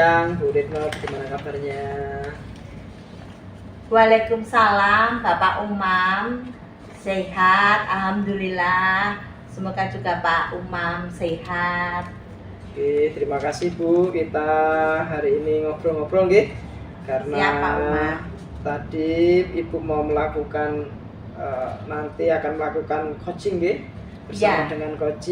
siang Bu Retno, gimana kabarnya? Waalaikumsalam Bapak Umam, sehat, alhamdulillah. Semoga juga Pak Umam sehat. Oke, terima kasih Bu. Kita hari ini ngobrol-ngobrol nggih. Karena Siap, Pak Umam. Tadi Ibu mau melakukan nanti akan melakukan coaching nggih bersama Ya. dengan coach.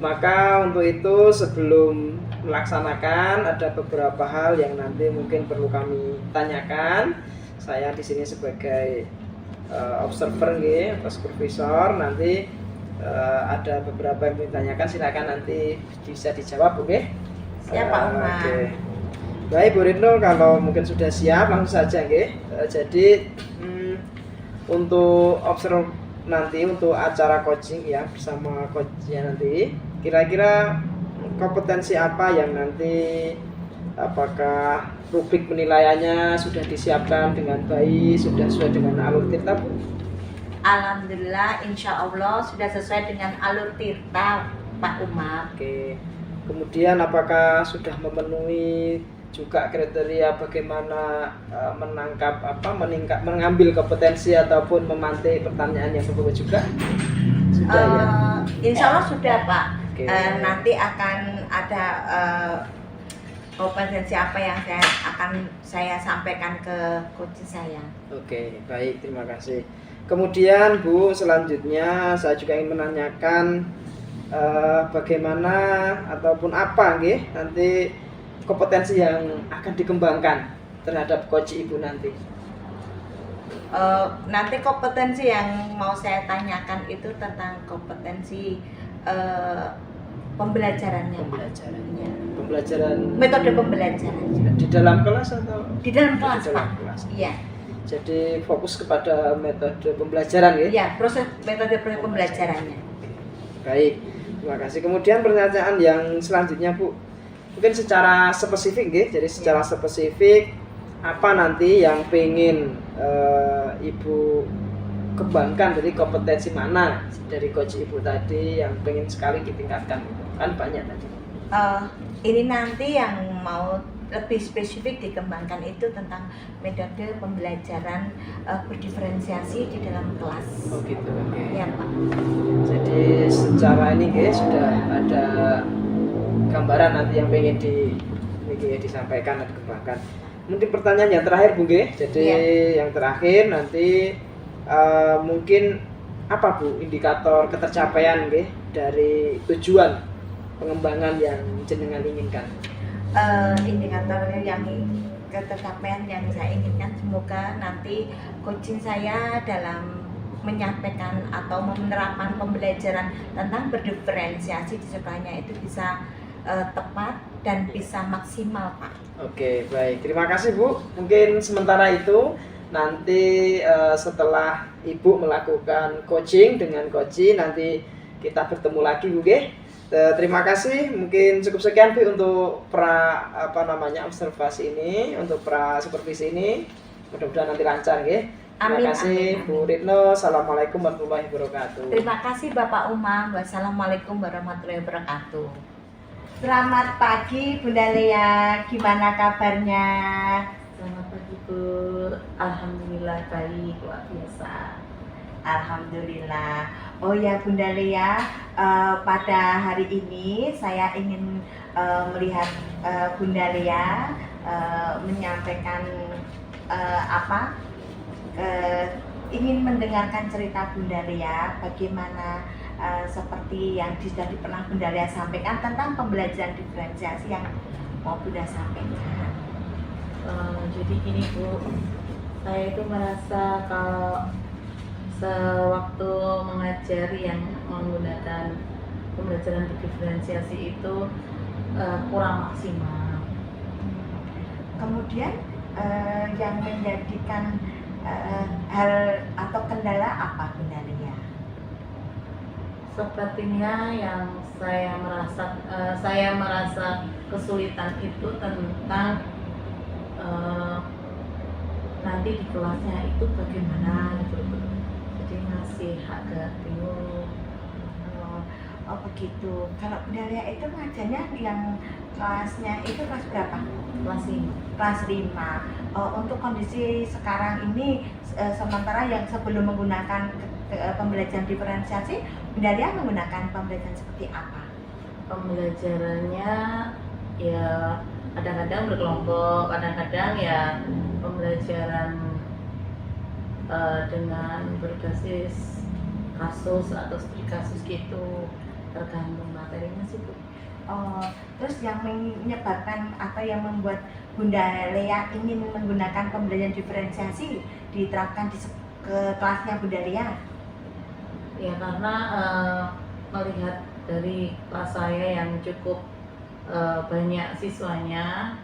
Maka untuk itu sebelum melaksanakan ada beberapa hal yang nanti mungkin perlu kami tanyakan. Saya di sini sebagai observer nggih atau supervisor, nanti ada beberapa yang ditanyakan, silakan nanti bisa dijawab, oke? Siap, Pak Umam. Oke. Baik Bu Retno, kalau mungkin sudah siap langsung saja nggih. Jadi untuk observer nanti untuk acara coaching ya bersama coachnya nanti, kira-kira kompetensi apa yang nanti, apakah rubrik penilaiannya sudah disiapkan dengan baik, sudah sesuai dengan alur tirta Bu? Alhamdulillah, insya Allah sudah sesuai dengan alur tirta Pak Umam. Oke. Kemudian apakah sudah memenuhi juga kriteria bagaimana mengambil kompetensi ataupun memantik pertanyaan yang berbeda juga? Sudah ya? Insya Allah sudah Pak. Oke. Nanti akan ada kompetensi apa yang saya sampaikan ke coach saya. Oke, baik, terima kasih. Kemudian Bu, selanjutnya saya juga ingin menanyakan bagaimana ataupun apa nggih nanti kompetensi yang akan dikembangkan terhadap coach Ibu nanti. Nanti kompetensi yang mau saya tanyakan itu tentang kompetensi pembelajarannya. Pembelajaran Metode pembelajaran. di dalam kelas atau Di dalam kelas, di dalam Pak. kelas? Iya. Jadi fokus kepada metode pembelajaran ya? Iya, metode pembelajarannya. Baik, terima kasih. Kemudian pertanyaan yang selanjutnya Bu, mungkin secara spesifik ya, jadi secara spesifik apa nanti yang pengen Ibu kembangkan, dari kompetensi mana dari coach Ibu tadi yang pengen sekali ditingkatkan, kan banyak tadi. Ini nanti yang mau lebih spesifik dikembangkan itu tentang metode pembelajaran berdiferensiasi di dalam kelas. Oh gitu, oke. Ya Pak. Jadi secara ini guys sudah ada gambaran nanti yang pengen disampaikan dan dikembangkan. Mungkin pertanyaan yang terakhir Bu G. Jadi yang terakhir nanti mungkin apa Bu indikator ketercapaian G dari tujuan pengembangan yang jenengan inginkan? Indikator yang ketercapaian yang saya inginkan, semoga nanti coaching saya dalam menyampaikan atau menerapkan pembelajaran tentang berdiferensiasi di sekolahnya itu bisa tepat dan bisa maksimal Pak. Oke, baik, terima kasih Bu. Mungkin sementara itu nanti setelah Ibu melakukan coaching dengan coach, nanti kita bertemu lagi Bu G. Terima kasih, mungkin cukup sekian Bu untuk observasi ini, untuk supervisi ini. Mudah-mudahan nanti lancar nggih. Terima kasih Bu Retno. Assalamualaikum warahmatullahi wabarakatuh. Terima kasih Bapak Umam. Wassalamualaikum warahmatullahi wabarakatuh. Selamat pagi Bunda Lea, gimana kabarnya? Selamat pagi Bu, alhamdulillah baik, luar biasa. Alhamdulillah. Oh ya Bunda Lea, pada hari ini saya ingin melihat Bunda Lea menyampaikan ingin mendengarkan cerita Bunda Lea bagaimana seperti yang sudah pernah Bunda Lea sampaikan tentang pembelajaran diferensiasi yang mau Bunda sampaikan. Jadi gini Bu, saya itu merasa kalau sewaktu mengajar yang menggunakan pembelajaran diferensiasi itu kurang maksimal. Kemudian yang menjadikan hal atau kendala apa Bunda Lea? Sepertinya yang saya merasa kesulitan itu tentang nanti di kelasnya itu bagaimana gitu. Jadi masih agak bingung. Oh begitu. Kalau Bunda Lia itu ngajarnya yang kelasnya itu kelas berapa? Kelas 5. Kelas 5. Untuk kondisi sekarang ini sementara yang sebelum menggunakan pembelajaran diferensiasi, Bunda Lia menggunakan pembelajaran seperti apa? Pembelajarannya ya kadang-kadang berkelompok, kadang-kadang ya pembelajaran dengan berbasis kasus atau studi kasus gitu, tergantung materinya sih Bu. Terus yang menyebabkan atau yang membuat Bunda Lia ingin menggunakan pembelajaran diferensiasi diterapkan ke kelasnya Bunda Lia? Ya karena melihat dari kelas saya yang cukup banyak siswanya,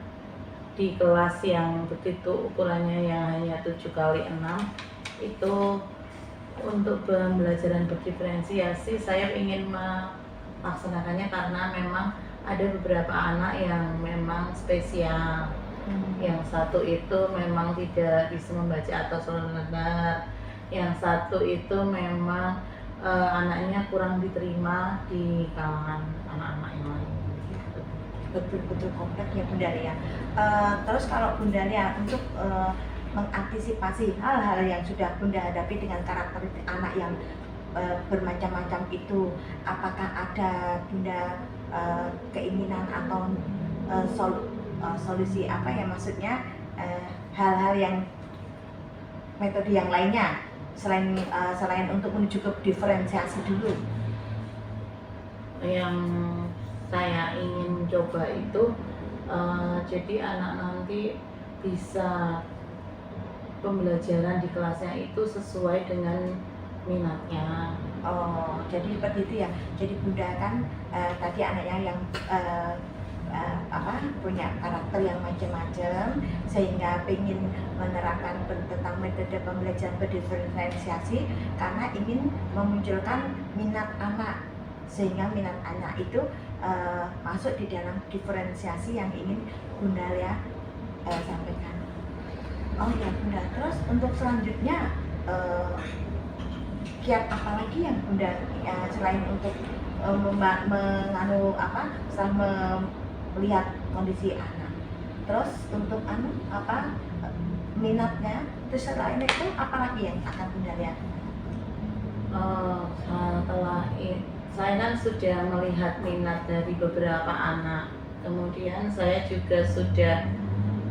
di kelas yang begitu ukurannya yang hanya 7x6 itu untuk pembelajaran berdiferensiasi saya ingin melaksanakannya karena memang ada beberapa anak yang memang spesial. Yang satu itu memang tidak bisa membaca atau sebentar, yang satu itu memang anaknya kurang diterima di kalangan anak-anak yang lain. Betul-betul kompleks ya Bunda Lia. Terus kalau Bunda Lia untuk mengantisipasi hal-hal yang sudah Bunda hadapi dengan karakteristik anak yang bermacam-macam itu, apakah ada Bunda keinginan atau solusi apa ya, maksudnya hal-hal yang metode yang lainnya selain untuk menuju ke diferensiasi dulu? Yang saya ingin coba itu jadi anak nanti bisa pembelajaran di kelasnya itu sesuai dengan minatnya. Jadi seperti itu ya. Jadi Bunda kan tadi anaknya yang punya karakter yang macam-macam, sehingga ingin menerapkan tentang metode pembelajaran berdiferensiasi karena ingin memunculkan minat anak, sehingga minat anak itu masuk di dalam diferensiasi yang ingin Bunda Lia sampaikan. Oh ya Bunda, terus untuk selanjutnya kiat apa lagi yang Bunda selain untuk setelah melihat kondisi anak, terus untuk minatnya, terus selain itu apa lagi yang akan Bunda lihat? Setelah saya kan sudah melihat minat dari beberapa anak, kemudian saya juga sudah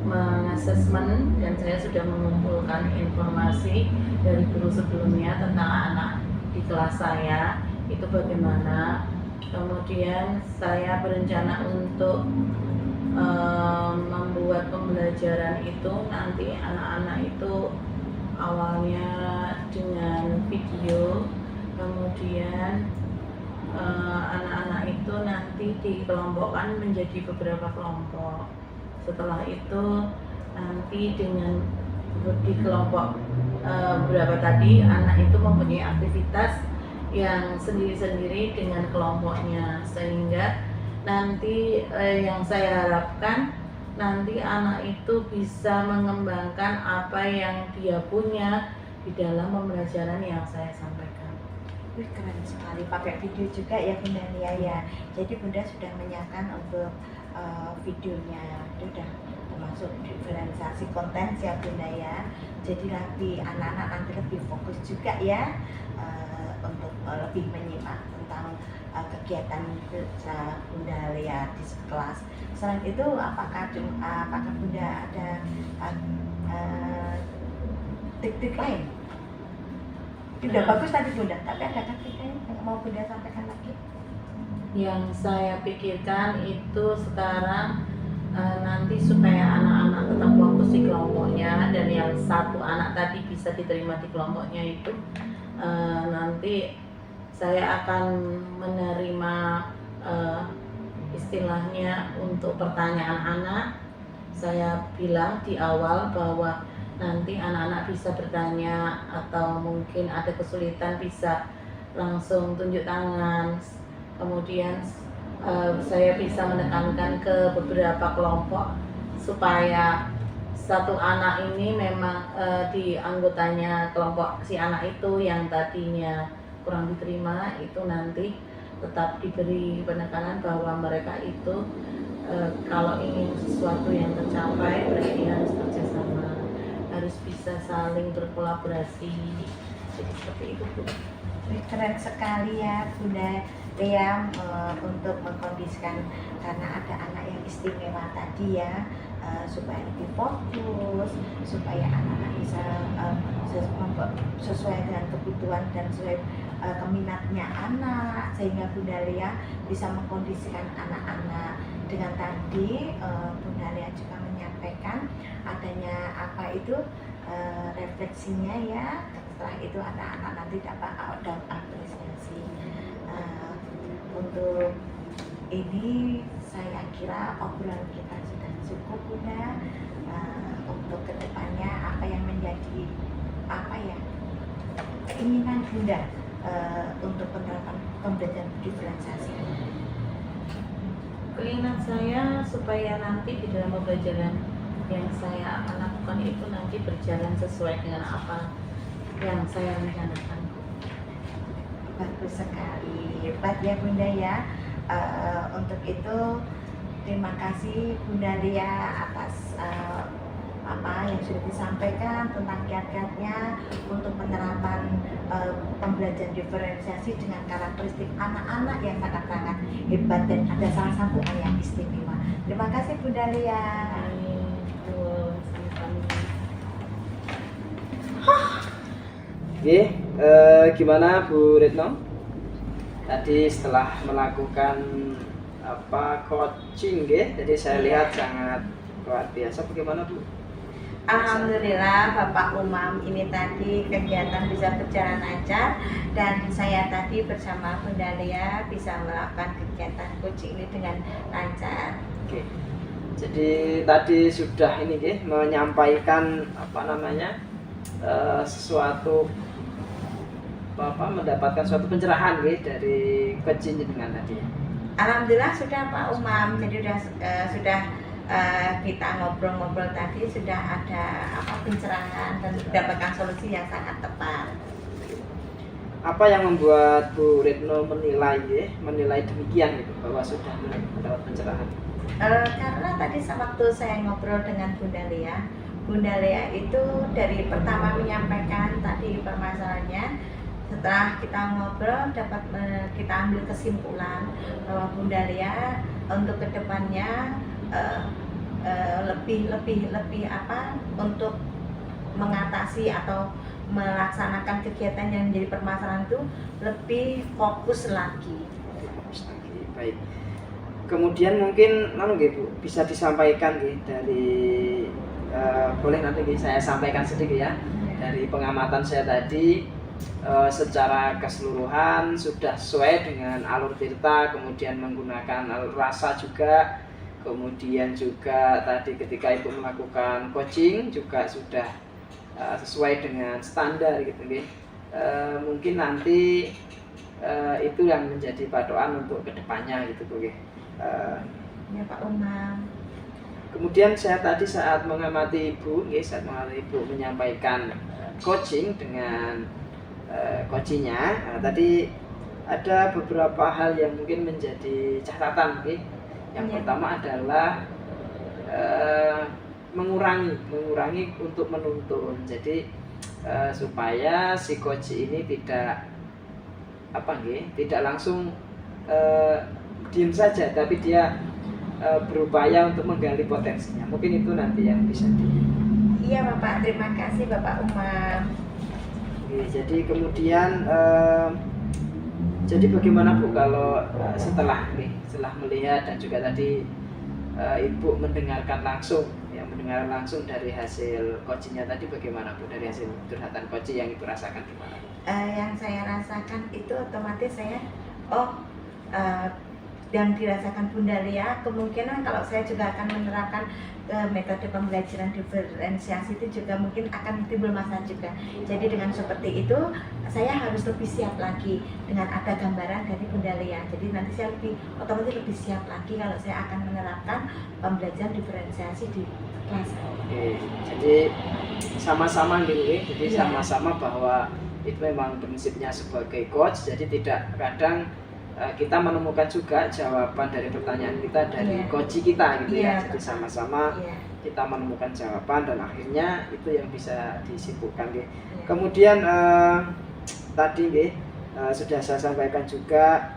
mengasesmen dan saya sudah mengumpulkan informasi dari guru sebelumnya tentang anak di kelas saya itu bagaimana. Kemudian saya berencana untuk membuat pembelajaran itu nanti anak-anak itu awalnya dengan video, kemudian anak-anak itu nanti dikelompokkan menjadi beberapa kelompok. Setelah itu nanti dengan di kelompok berapa tadi anak itu mempunyai aktivitas yang sendiri-sendiri dengan kelompoknya, sehingga nanti yang saya harapkan nanti anak itu bisa mengembangkan apa yang dia punya di dalam pembelajaran yang saya sampaikan. Wih, keren sekali, pakai video juga ya Bunda Lia ya. Jadi Bunda sudah menyiapkan untuk videonya, itu sudah termasuk diferensiasi konten ya Bunda ya. Jadi nanti anak-anak nanti lebih fokus juga ya untuk lebih menyimak tentang kegiatan Bunda Lia di kelas. Selain itu apakah Bunda ada trik-trik lain? Sudah bagus tadi Bunda, tapi ada trik lain yang mau Bunda sampaikan lagi? Yang saya pikirkan itu sekarang nanti supaya anak-anak tetap fokus di kelompoknya dan yang satu anak tadi bisa diterima di kelompoknya itu nanti saya akan menerima istilahnya untuk pertanyaan anak. Saya bilang di awal bahwa nanti anak-anak bisa bertanya atau mungkin ada kesulitan bisa langsung tunjuk tangan. Kemudian saya bisa menekankan ke beberapa kelompok supaya satu anak ini memang di anggotanya kelompok si anak itu yang tadinya kurang diterima itu nanti tetap diberi penekanan bahwa mereka itu kalau ingin sesuatu yang tercapai berarti harus kerjasama, harus bisa saling berkolaborasi. Jadi seperti itu Bu. Keren sekali ya Bunda Lea untuk mengkondisikan, karena ada anak yang istimewa tadi ya, supaya lebih fokus, supaya anak-anak bisa sesuai dengan kebutuhan dan sesuai keminatnya anak, sehingga Bunda Lea bisa mengkondisikan anak-anak. Dengan tadi Bunda Lea juga menyampaikan adanya apa itu refleksinya ya, setelah itu anak-anak nanti dapat apresiasi. Untuk ini saya kira obrolan kita sudah cukup Bunda. Untuk kedepannya apa yang menjadi keinginan Bunda untuk penerapan pembelajaran diferensiasi? Keinginan saya supaya nanti di dalam pembelajaran yang saya akan lakukan itu nanti berjalan sesuai dengan apa yang saya rencanakan. Bagus sekali, hebat ya Bunda ya. Untuk itu terima kasih Bunda Lea atas apa yang sudah disampaikan tentang kiat-kiatnya untuk penerapan pembelajaran diferensiasi dengan karakteristik anak-anak yang sangat-sangat hebat dan ada salah satu yang istimewa. Terima kasih Bunda Lea. Oke, gimana Bu Retno? Tadi setelah melakukan coaching, jadi saya lihat sangat luar biasa. Bagaimana Bu? Alhamdulillah Bapak Umam, ini tadi kegiatan bisa berjalan lancar dan saya tadi bersama Bunda Lea bisa melakukan kegiatan coaching ini dengan lancar. Oke. Jadi tadi sudah menyampaikan sesuatu mendapatkan suatu pencerahan dari coaching dengan tadi. Alhamdulillah sudah Pak Umam, jadi sudah kita ngobrol-ngobrol tadi sudah ada pencerahan dan mendapatkan solusi yang sangat tepat. Apa yang membuat Bu Retno menilai demikian bahwa sudah mendapat pencerahan? Karena tadi waktu saya ngobrol dengan Bunda Lea itu dari pertama menyampaikan tadi permasalahannya, setelah kita ngobrol dapat kita ambil kesimpulan bahwa Bunda Lea untuk kedepannya lebih untuk mengatasi atau melaksanakan kegiatan yang menjadi permasalahan itu lebih fokus lagi. Baik. Kemudian mungkin Bu bisa disampaikan dari boleh nanti saya sampaikan sedikit ya, dari pengamatan saya tadi secara keseluruhan sudah sesuai dengan alur tirta, kemudian menggunakan alur rasa juga, kemudian juga tadi ketika Ibu melakukan coaching juga sudah sesuai dengan standar mungkin nanti itu yang menjadi patokan untuk kedepannya Bu. Ya Pak Umam. Kemudian saya tadi saat mengamati Ibu menyampaikan coaching dengan coachingnya, tadi ada beberapa hal yang mungkin menjadi catatan. Yang pertama adalah mengurangi untuk menuntun. Jadi supaya si coach ini tidak langsung diam saja, tapi dia berupaya untuk menggali potensinya. Mungkin itu nanti yang bisa Iya Bapak, terima kasih Bapak Umam. Jadi kemudian jadi bagaimana Bu kalau setelah melihat dan juga tadi Ibu mendengarkan langsung dari hasil coachingnya tadi, bagaimana Bu dari hasil curhatan coaching yang Ibu rasakan gimana? Yang saya rasakan itu otomatis saya yang dirasakan Bunda Lea, kemungkinan kalau saya juga akan menerapkan metode pembelajaran diferensiasi itu juga mungkin akan timbul masalah juga. Jadi dengan seperti itu saya harus lebih siap lagi dengan ada gambaran dari Bunda Lea. Jadi nanti saya otomatis lebih siap lagi kalau saya akan menerapkan pembelajaran diferensiasi di kelas. Oke, jadi sama-sama jadi sama-sama bahwa itu memang prinsipnya sebagai coach, jadi tidak kadang kita menemukan juga jawaban dari pertanyaan kita dari coach kita gitu ya. Jadi sama-sama kita menemukan jawaban dan akhirnya itu yang bisa disibukkan gitu. Kemudian tadi sudah saya sampaikan juga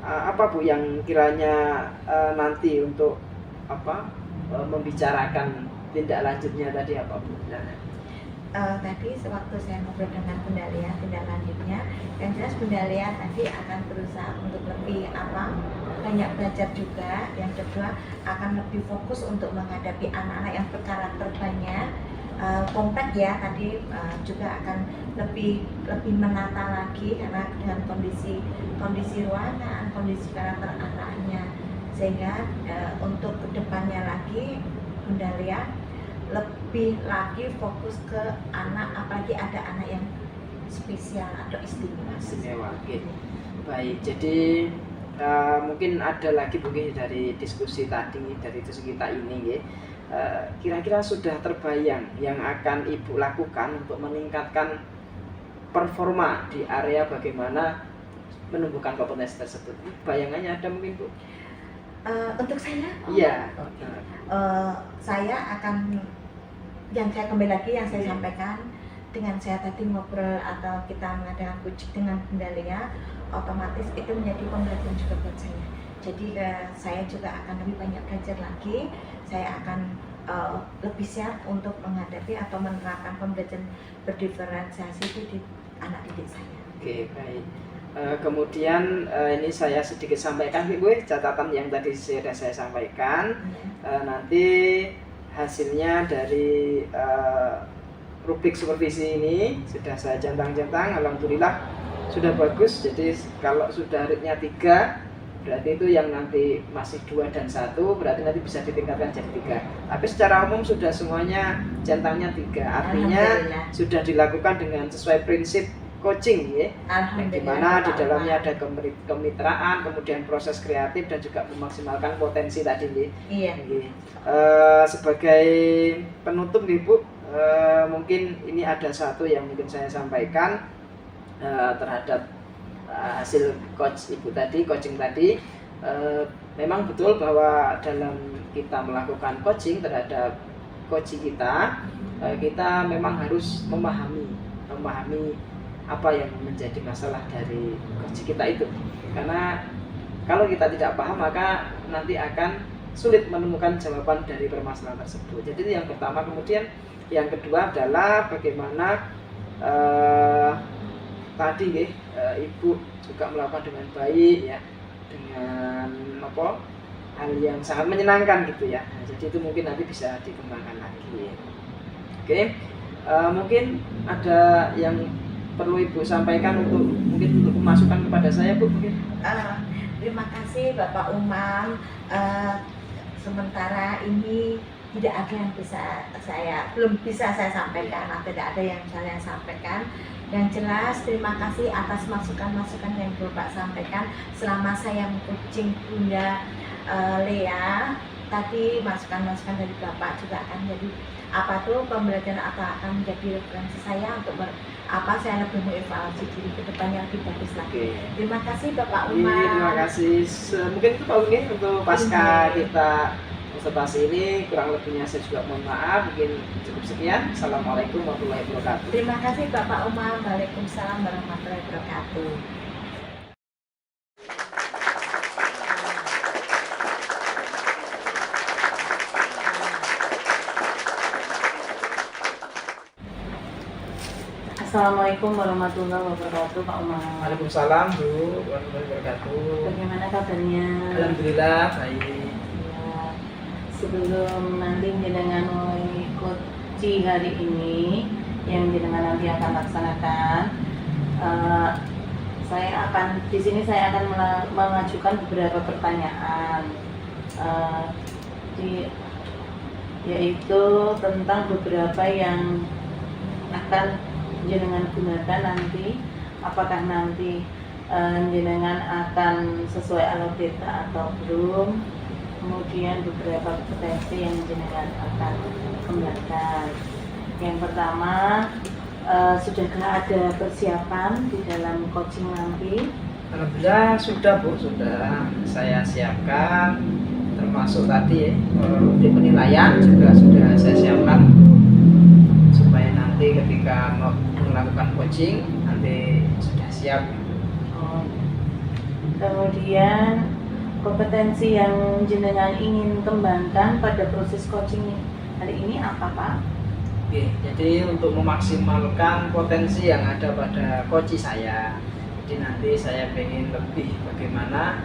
apa Bu yang kiranya nanti untuk membicarakan tindak lanjutnya tadi apa Bu? Tadi sewaktu saya ngobrol dengan Bunda Lea tindak lanjutnya, yang jelas Bunda Lea tadi akan berusaha untuk lebih banyak belajar juga. Yang kedua akan lebih fokus untuk menghadapi anak-anak yang berkarakter banyak, kompleks ya. Tadi juga akan lebih menata lagi karena dengan kondisi ruangan, kondisi karakter anaknya, sehingga untuk kedepannya lagi Bunda Lea lebih lagi fokus ke anak, apalagi ada anak yang spesial atau istimewa. Gitu. Baik, jadi mungkin ada lagi mungkin dari diskusi tadi, dari diskusi kita ini kira-kira sudah terbayang yang akan Ibu lakukan untuk meningkatkan performa di area bagaimana menumbuhkan kompetensi tersebut? Bayangannya ada mungkin Bu? Untuk saya? Iya. Saya akan yang saya kembali lagi yang saya sampaikan dengan saya tadi ngobrol atau kita mengadakan coaching dengan Bunda Lea, otomatis itu menjadi pembelajaran juga buat saya. Jadi saya juga akan lebih banyak belajar lagi. Saya akan lebih siap untuk menghadapi atau menerapkan pembelajaran berdiferensiasi di anak didik saya. Oke, baik. Kemudian ini saya sedikit sampaikan Bu, catatan yang tadi sudah saya sampaikan. Nanti hasilnya dari rubrik supervisi ini sudah saya centang-centang, alhamdulillah sudah bagus. Jadi kalau sudah rate-nya 3, berarti itu yang nanti masih 2 dan 1, berarti nanti bisa ditingkatkan jadi 3. Tapi secara umum sudah semuanya centangnya 3, artinya sudah dilakukan dengan sesuai prinsip coaching ya, yang dimana di dalamnya ada kemitraan, kemudian proses kreatif dan juga memaksimalkan potensi tadi nih. Iya. Sebagai penutup nih Bu, mungkin ini ada satu yang mungkin saya sampaikan terhadap hasil coach Ibu tadi, coaching tadi. Memang betul bahwa dalam kita melakukan coaching terhadap coach kita, kita memang harus memahami apa yang menjadi masalah dari coach kita itu. Karena kalau kita tidak paham maka nanti akan sulit menemukan jawaban dari permasalahan tersebut. Jadi itu yang pertama. Kemudian yang kedua adalah bagaimana tadi Ibu juga melakukan dengan baik ya, dengan hal yang sangat menyenangkan gitu ya. Nah, jadi itu mungkin nanti bisa dikembangkan lagi. Oke, mungkin ada yang perlu Ibu sampaikan untuk masukan kepada saya Bu mungkin. Terima kasih Bapak Umam. Sementara ini tidak ada yang belum bisa saya sampaikan atau tidak ada yang saya sampaikan. Yang jelas terima kasih atas masukan-masukan yang Bapak sampaikan selama saya coaching Bunda Lea. Tadi masukan-masukan dari Bapak juga akan jadi pembelajaran atau akan menjadi referensi saya untuk saya lebih mengevaluasi diri ke depannya lebih bagus lagi. Terima kasih Bapak Umar. Terima kasih. Mungkin itu Pak Uni untuk pasca kita observasi ini, kurang lebihnya saya juga mohon maaf. Mungkin cukup sekian. Assalamualaikum warahmatullahi wabarakatuh. Terima kasih Bapak Umar. Waalaikumsalam warahmatullahi wabarakatuh. Assalamualaikum warahmatullahi wabarakatuh Pak Umar. Waalaikumsalam Bu warahmatullahi wabarakatuh. Bagaimana kabarnya? Alhamdulillah baik. Ya, sebelum nanti jenengan mulai coaching hari ini yang jenengan nanti akan laksanakan, di sini saya akan mengajukan beberapa pertanyaan, yaitu tentang beberapa yang akan jenengan gunakan nanti, apakah nanti jenengan akan sesuai alur data atau belum, kemudian beberapa kompetensi yang jenengan akan kembangkan. Yang pertama, sudahkah ada persiapan di dalam coaching nanti? Alhamdulillah sudah Bu, sudah saya siapkan, termasuk tadi di penilaian juga sudah saya siapkan supaya nanti ketika melakukan coaching nanti sudah siap. Oh. Kemudian kompetensi yang jenengan ingin kembangkan pada proses coaching hari ini apa Pak? Oke, jadi untuk memaksimalkan potensi yang ada pada coach saya, jadi nanti saya pengen lebih bagaimana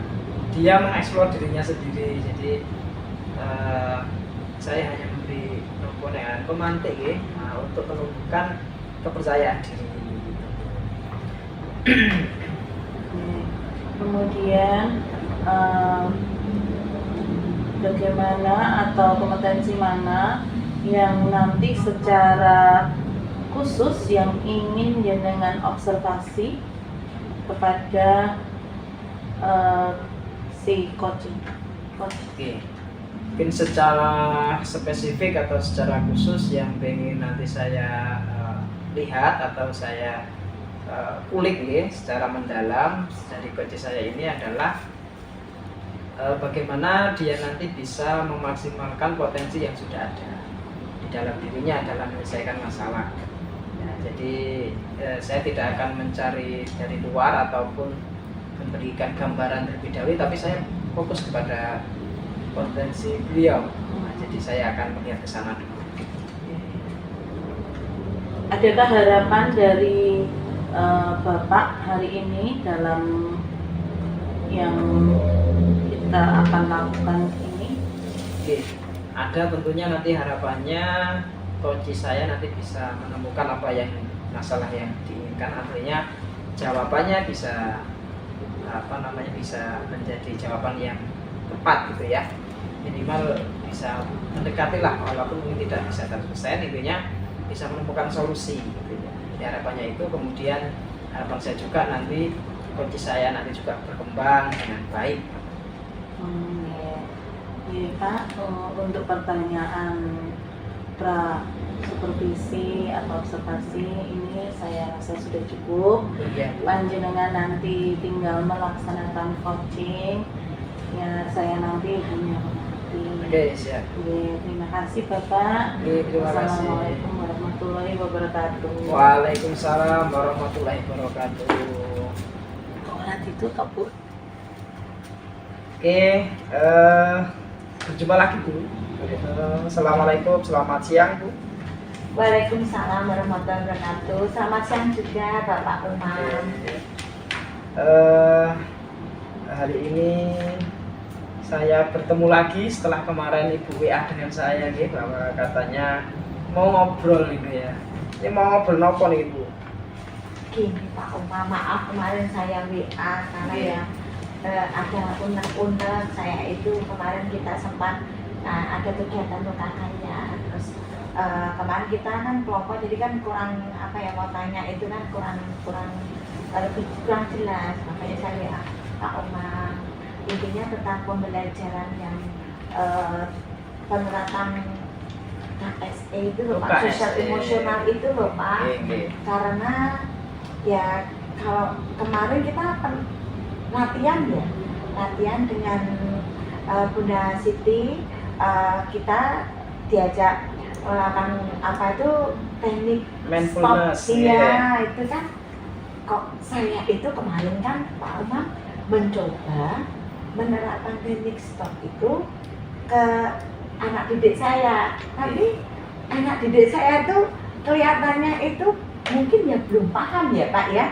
dia mengeksplor dirinya sendiri. Jadi saya hanya memberi komponen pemantik ya, untuk menumbuhkan kepercayaan diri. Kemudian bagaimana atau kompetensi mana yang nanti secara khusus yang ingin jenengan observasi kepada si coaching. Oke, mungkin secara spesifik atau secara khusus yang pengen nanti saya lihat atau saya kulik ya secara mendalam dari coach saya ini adalah bagaimana dia nanti bisa memaksimalkan potensi yang sudah ada di dalam dirinya dalam menyelesaikan masalah. Ya, jadi saya tidak akan mencari dari luar ataupun memberikan gambaran terlebih dahulu, tapi saya fokus kepada potensi beliau. Nah, jadi saya akan melihat ke sana dulu. Adakah harapan dari Bapak hari ini dalam yang kita akan lakukan ini? Oke, ada tentunya nanti harapannya coach saya nanti bisa menemukan apa yang masalah yang diinginkan, artinya jawabannya bisa bisa menjadi jawaban yang tepat gitu ya, minimal bisa mendekati lah, walaupun mungkin tidak bisa 100%, intinya bisa menemukan solusi gitu ya. Jadi harapannya itu, kemudian harapan saya juga nanti coach saya nanti juga berkembang dengan baik. Ya Pak, untuk pertanyaan pra supervisi atau observasi ini saya rasa sudah cukup. Panjenengan nanti tinggal melaksanakan coaching, ya saya nanti hanya mengerti. Oke, siap. Terima kasih Bapak. Terima kasih. Assalamualaikum warahmatullahi wabarakatuh. Waalaikumsalam warahmatullahi wabarakatuh. Kok nanti itu Bu? Oke, berjumpa lagi Bu. Assalamualaikum, selamat siang Bu. Waalaikumsalam warahmatullahi wabarakatuh. Selamat siang juga Bapak Umam. Hari ini saya bertemu lagi setelah kemarin Ibu WA dengan saya gitu, bahwa katanya mau ngobrol gitu ya. Ini mau ngobrol apa nih Ibu? Gini Pak Umam, maaf kemarin saya WA karena ya ada unek-unek. Saya itu kemarin kita sempat ada kegiatan UKK-nya, terus kemarin kita kan kelompok, jadi kan kurang mau tanya itu kan kurang jelas, makanya saya Pak Umar intinya tentang pembelajaran yang penerapan KSE itu loh Pak, sosial emosional itu loh Pak. Karena ya kalau kemarin kita latihan dengan Bunda Siti, kita diajak melakukan teknik mindfulness. Iya, itu kan kok saya itu kemarin kan Pak Umar mencoba menerapkan teknik stop itu ke anak didik saya, tapi anak didik saya itu kelihatannya itu mungkin ya belum paham ya Pak ya,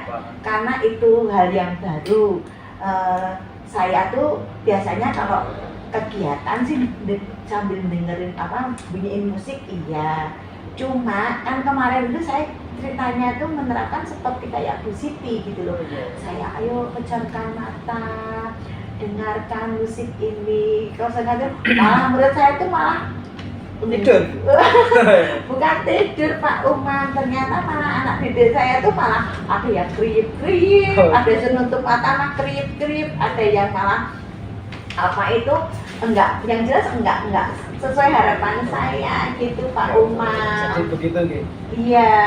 karena itu hal yang baru. Saya tuh biasanya kalau kegiatan sih sambil dengerin bunyiin musik iya, cuma kan kemarin itu saya ceritanya tuh menerapkan seperti kayak Bu Siti gitu loh. Saya ayo pejamkan mata, dengarkan musik ini. Kalau saya malah menurut saya itu malah tidur. Bukan tidur Pak Umar, ternyata malah anak didik saya tuh malah ada yang kriip-kriip, ada yang nutup mata mah kriip-kriip, ada yang malah yang jelas enggak sesuai harapan saya gitu Pak Umar. Jadi begitu gitu. Iya.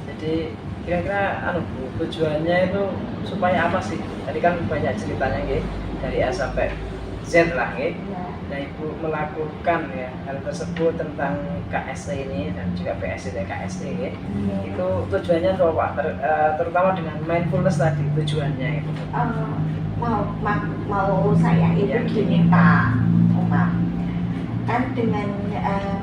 Jadi Kira-kira Bu, tujuannya itu supaya apa sih? Tadi kan banyak ceritanya nggih, dari A sampai Z lah nggih. Ya. Nah, Ibu melakukan ya hal tersebut tentang KSE ini dan juga PSE dan KSE nggih. Iya. Itu tujuannya untuk apa? Terutama dengan mindfulness tadi tujuannya itu. Mau saya itu Iya. gini Pak Umar, kan dengan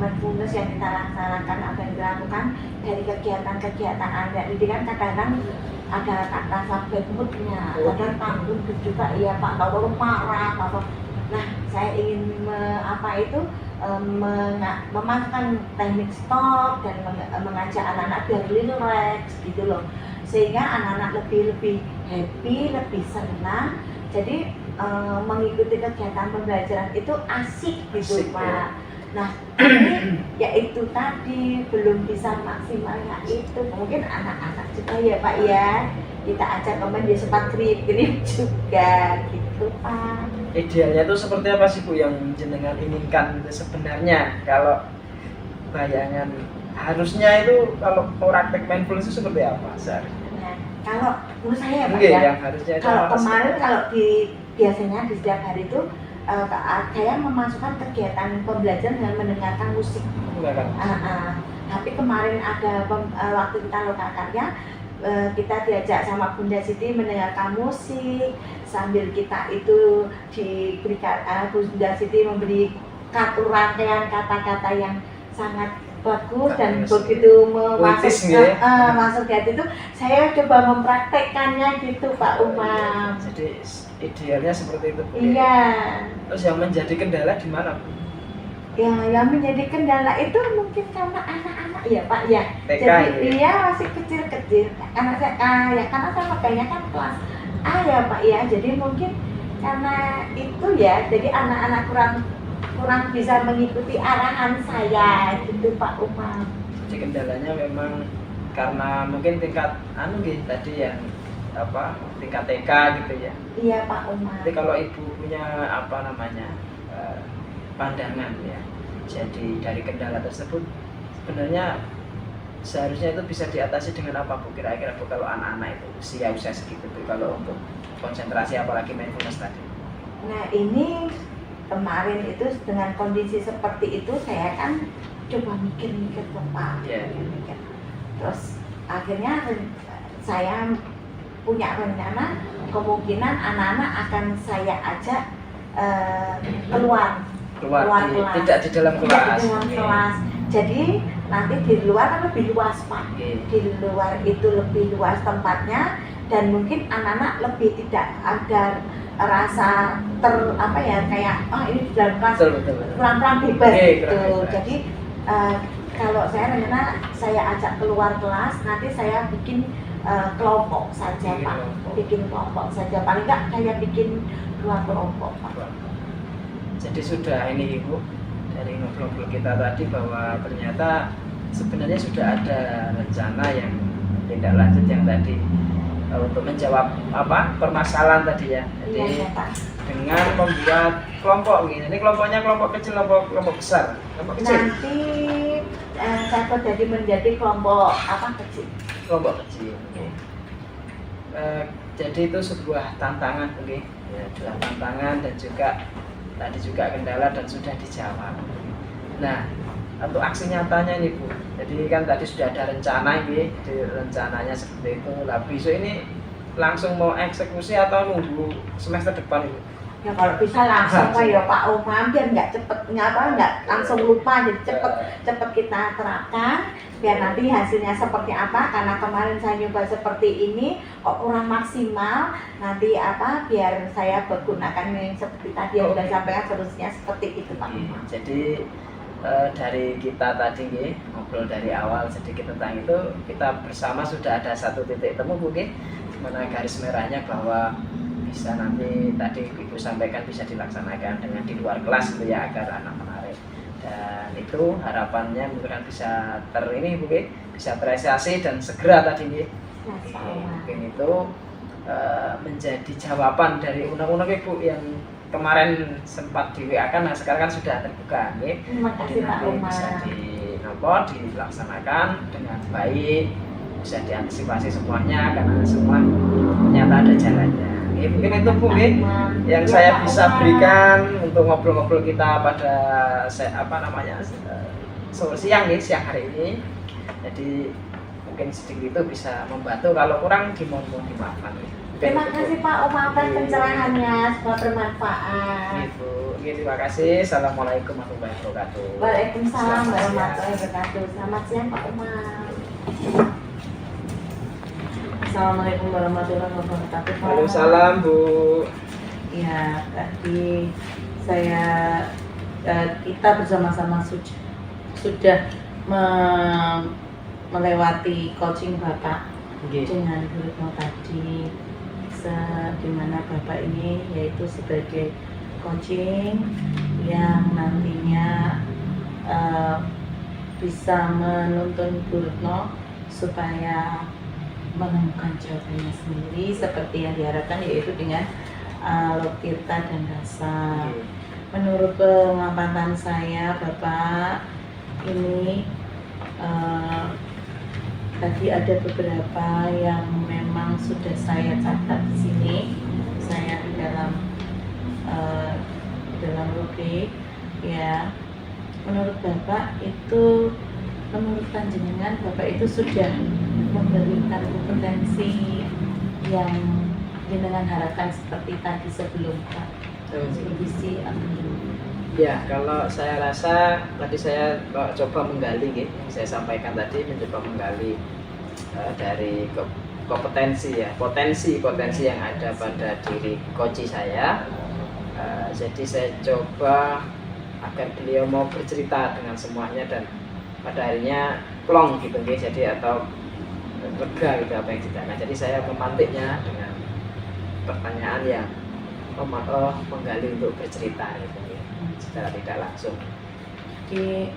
mindfulness yang kita laksanakan atau yang dilakukan dari kegiatan-kegiatan Anda ini kan kadang-kadang ada rasa bad mood-nya, kadang tanggung juga ya Pak, tahu marah apa. Nah, saya ingin memasukkan teknik stop dan mengajak anak-anak biar relax gitu loh, sehingga anak-anak lebih happy, lebih senang. Jadi mengikuti kegiatan pembelajaran itu asik gitu Asik, Pak. ya. Nah, ini yaitu tadi belum bisa maksimalnya itu, mungkin anak-anak juga ya Pak ya, kita ajak teman di sempat grip juga gitu Pak. Idealnya itu seperti apa sih Bu yang jenengan inginkan sebenarnya? Kalau bayangan harusnya itu kalau praktek mindfulness itu seperti apa seharusnya? Nah, kalau menurut saya Pak Mungkin ya, yang harusnya itu kalau apa sih? kemarin biasanya di setiap hari itu saya memasukkan kegiatan pembelajaran dengan mendengarkan musik. Enggak kan? Tapi kemarin ada waktu kita lokakarya, kita diajak sama Bunda Siti mendengarkan musik sambil kita itu diberikan Bunda Siti memberi rangkaian kata-kata yang sangat bagus dan begitu masuk di hati itu saya coba mempraktekkannya gitu Pak Umar. Jadi idealnya seperti itu Bu. Iya. Terus yang menjadi kendala di mana Bu? Ya, yang menjadi kendala itu mungkin karena anak-anak ya Pak ya. TK Jadi ya? dia masih kecil-kecil. Karena saya karena saya makanya kan kelas A ya Pak ya. Jadi mungkin karena itu ya. Jadi anak-anak kurang bisa mengikuti arahan saya gitu Pak Umar. Jadi kendalanya memang karena mungkin tingkat tadi yang tingkat TK gitu ya. Iya Pak Umar. Jadi kalau Ibu punya pandangan ya, jadi dari kendala tersebut sebenarnya seharusnya itu bisa diatasi dengan apa Bu kira-kira Bu kalau anak-anak itu usia segitu Bu, kalau untuk konsentrasi apalagi mindfulness tadi? Nah ini kemarin itu dengan kondisi seperti itu saya kan coba mikir-mikir Pak. Yeah. Mikir. Terus akhirnya saya punya rencana kemungkinan anak-anak akan saya ajak keluar kelas. Tidak di dalam kelas. Di dalam kelas. Jadi nanti di luar kan lebih luas Pak. Di luar itu lebih luas tempatnya dan mungkin anak-anak lebih tidak ada rasa kayak ini di dalam kelas pelan-pelan bebas gitu. Jadi kalau saya rencana saya ajak keluar kelas, nanti saya bikin kelompok saja Pak. Bikin kelompok saja, paling nggak saya bikin 2 kelompok Pak. Jadi sudah ini Ibu, dari ngobrol-ngobrol kita tadi bahwa ternyata sebenarnya sudah ada rencana yang tindak lanjut yang tadi untuk menjawab permasalahan tadi ya. Jadi Iya, Pak. dengan membuat kelompok gini. Ini kelompoknya kelompok kecil, kelompok besar, kelompok kecil. Nanti saya jadi menjadi kelompok kecil. Kelompok kecil. Jadi itu sebuah tantangan, ya, sebuah tantangan dan juga tadi juga kendala dan sudah dijawab. Nah, untuk aksi nyatanya nih Bu, jadi kan tadi sudah ada rencana ini, rencananya seperti itu. Lah besok ini langsung mau eksekusi atau nunggu semester depan itu? Ya kalau bisa langsung ya Pak Umar, biar nggak langsung lupa, jadi cepet kita terapkan biar nanti hasilnya seperti apa. Karena kemarin saya nyoba seperti ini kok kurang maksimal, nanti biar saya bergunakan yang seperti tadi yang sudah sampaikan solusinya seperti itu Pak Umar. Jadi dari kita tadi ngobrol dari awal sedikit tentang itu, kita bersama sudah ada satu titik temu mungkin mana garis merahnya bahwa bisa nanti tadi Ibu sampaikan bisa dilaksanakan dengan di luar kelas itu ya agar anak menarik, dan itu harapannya mungkin bisa bisa terrealisasi dan segera tadi mungkin itu menjadi jawaban dari undang-undang Ibu yang kemarin sempat di WA kan, nah sekarang kan sudah terbuka Terima kasih Pak Umar. Bisa dilaksanakan dengan baik bisa diantisipasi semuanya karena semua ternyata ada jalannya. Ya, mungkin itu Bu yang saya bisa berikan untuk ngobrol-ngobrol kita pada siang hari ini. Jadi mungkin sedikit itu bisa membantu, kalau kurang dimohon dimaafkan. Terima kasih Pak Om atas pencerahannya, semoga bermanfaat. Gitu. Terima kasih. Assalamualaikum warahmatullahi wabarakatuh. Waalaikumsalam warahmatullahi wabarakatuh. Selamat siang Pak Umar. Assalamualaikum warahmatullahi wabarakatuh. Waalaikumsalam Bu. Ya, tadi kita bersama-sama sudah melewati coaching Bapak dengan Bu Retno tadi, di mana Bapak ini yaitu sebagai coaching yang nantinya bisa menuntun Bu Retno supaya menemukan jawabannya sendiri seperti yang diharapkan, yaitu dengan Lotirta dan rasa. Menurut pengamatan saya, Bapak ini tadi ada beberapa yang memang sudah saya catat di sini, saya di dalam rubrik ya. Menurut Bapak itu, menurut panjenengan Bapak itu sudah memberikan kompetensi yang jenengan harapkan seperti tadi sebelum Pak visi Ya, kalau saya rasa tadi saya coba menggali yang saya sampaikan tadi, mencoba menggali dari kompetensi ya, potensi yang ada pada diri coach saya. Jadi saya coba agar beliau mau bercerita dengan semuanya dan pada akhirnya plong gitu jadi atau lega gitu apa yang ditanyakan. Jadi saya memantiknya dengan pertanyaan yang menggali untuk bercerita gitu secara tidak langsung. Jadi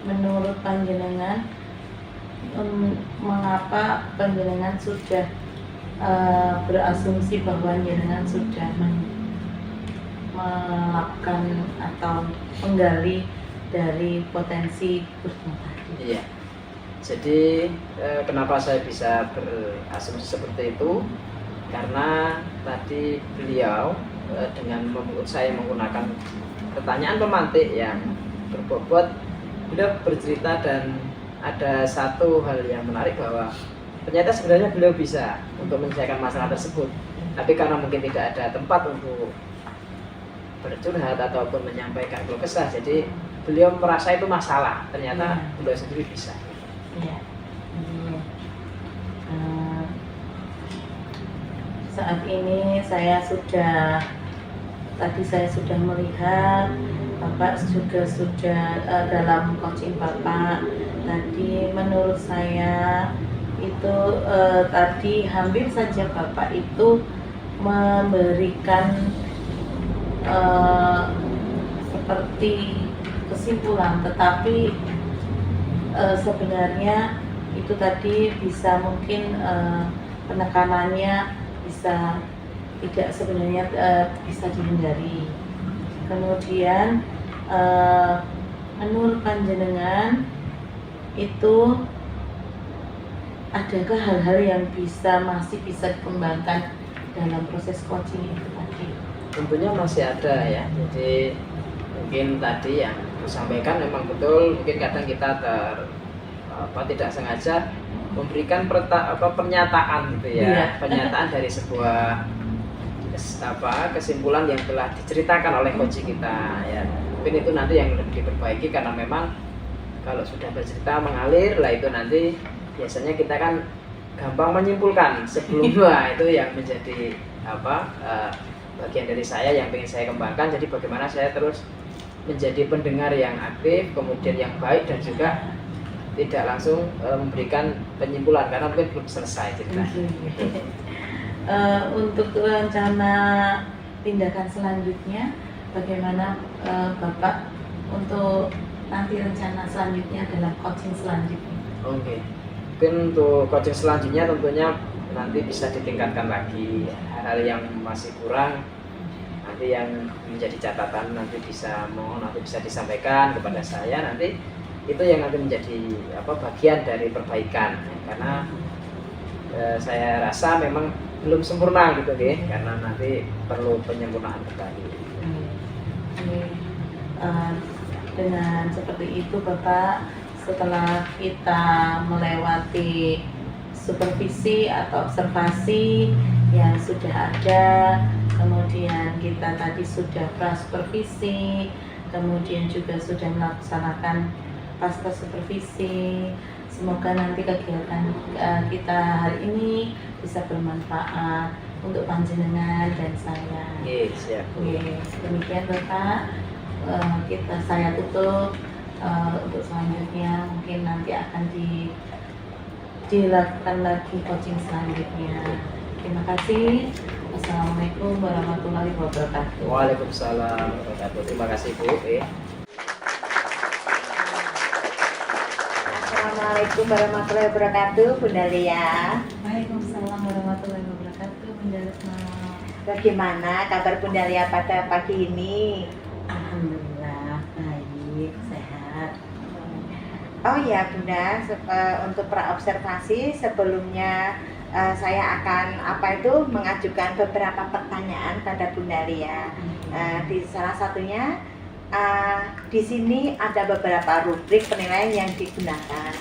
menurut panjenengan, mengapa panjenengan sudah berasumsi bahwa panjenengan sudah melakukan atau menggali dari potensi Retno tadi? Iya. Jadi kenapa saya bisa berasumsi seperti itu? Karena tadi beliau dengan saya menggunakan pertanyaan pemantik yang berbobot, beliau bercerita dan ada satu hal yang menarik bahwa ternyata sebenarnya beliau bisa untuk menyelesaikan masalah tersebut, tapi karena mungkin tidak ada tempat untuk bercurhat ataupun menyampaikan keluh kesah, jadi beliau merasa itu masalah, ternyata beliau sendiri bisa. Ya. Saat ini saya sudah melihat Bapak juga sudah dalam coaching Bapak tadi, menurut saya itu tadi hampir saja Bapak itu memberikan seperti kesimpulan, tetapi sebenarnya itu tadi bisa mungkin penekanannya bisa tidak sebenarnya bisa dihindari. Kemudian menurut panjenengan itu adakah hal-hal yang masih bisa dikembangkan dalam proses coaching itu tadi? Tentunya masih ada ya. Jadi mungkin tadi yang disampaikan memang betul, mungkin kadang kita tidak sengaja memberikan pernyataan gitu ya, pernyataan dari sebuah kesimpulan yang telah diceritakan oleh coach kita ya. Mungkin itu nanti yang lebih diperbaiki, karena memang kalau sudah bercerita mengalir lah itu nanti biasanya kita kan gampang menyimpulkan sebelum itu yang menjadi bagian dari saya yang ingin saya kembangkan. Jadi bagaimana saya terus menjadi pendengar yang aktif, kemudian yang baik, dan juga tidak langsung memberikan penyimpulan karena mungkin belum selesai cerita. Untuk rencana tindakan selanjutnya, bagaimana Bapak untuk nanti rencana selanjutnya dalam coaching selanjutnya? Oke. Mungkin untuk coaching selanjutnya tentunya nanti bisa ditingkatkan lagi hal-hal yang masih kurang, nanti yang menjadi catatan nanti bisa disampaikan kepada saya, nanti itu yang nanti menjadi bagian dari perbaikan, karena saya rasa memang belum sempurna gitu karena nanti perlu penyempurnaan kembali. Oke. Dengan seperti itu Bapak, setelah kita melewati supervisi atau observasi yang sudah ada, kemudian kita tadi sudah pra-supervisi, kemudian juga sudah melaksanakan pasca supervisi. Semoga nanti kegiatan kita hari ini bisa bermanfaat untuk panjenengan dan saya. Siap. Demikian Bapak, saya tutup. Untuk selanjutnya mungkin nanti akan dilakukan lagi coaching selanjutnya. Terima kasih. Assalamualaikum warahmatullahi wabarakatuh. Waalaikumsalam warahmatullahi wabarakatuh. Terima kasih Bu. Assalamualaikum warahmatullahi wabarakatuh, Bunda Lia. Waalaikumsalam warahmatullahi wabarakatuh, Bunda Retno. Bagaimana kabar Bunda Lia pada pagi ini? Alhamdulillah baik, sehat. Oh ya Bunda, untuk praobservasi sebelumnya saya akan mengajukan beberapa pertanyaan pada Bunda Lia. Di salah satunya di sini ada beberapa rubrik penilaian yang digunakan.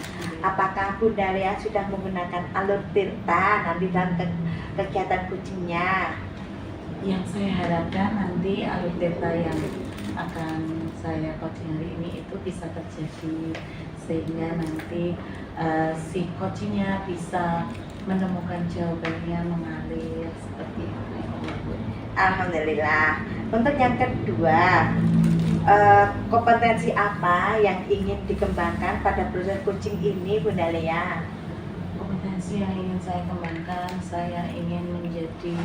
Apakah Bunda Lia sudah menggunakan alur tirta nanti dalam kegiatan coachingnya? Yang saya harapkan nanti alur tirta yang akan saya coaching hari ini itu bisa terjadi, sehingga nanti si coachingnya bisa menemukan jawabannya mengalir seperti itu. Alhamdulillah. Untuk yang kedua, kompetensi apa yang ingin dikembangkan pada proses coaching ini Bunda Lia? Kompetensi yang ingin saya kembangkan, saya ingin menjadi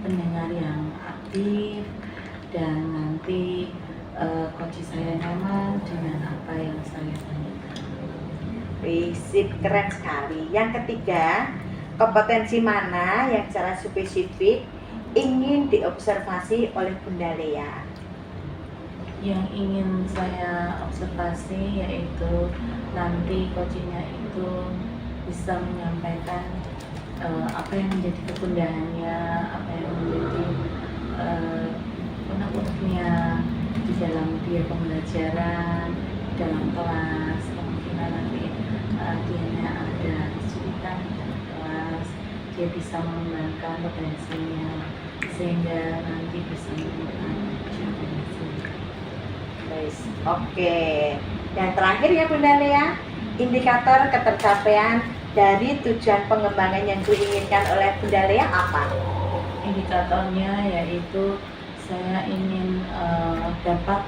pendengar yang aktif dan nanti coaching saya nyaman dengan apa yang saya tanyakan. Sip, keren sekali. Yang ketiga, kompetensi mana yang secara spesifik ingin diobservasi oleh Bunda Lia? Yang ingin saya observasi yaitu nanti coachingnya itu bisa menyampaikan apa yang menjadi kegundahannya, apa yang menjadi unek-uneknya di dalam dia pembelajaran, dalam kelas. Kemungkinan nanti dia ada kesulitan di dalam kelas, dia bisa mengembangkan potensinya sehingga nanti bisa menemukan jawabannya sendiri. Oke. Yang terakhir ya Bunda Lia, indikator ketercapaian dari tujuan pengembangan yang diinginkan oleh Bunda Lia apa? Indikatornya yaitu saya ingin dapat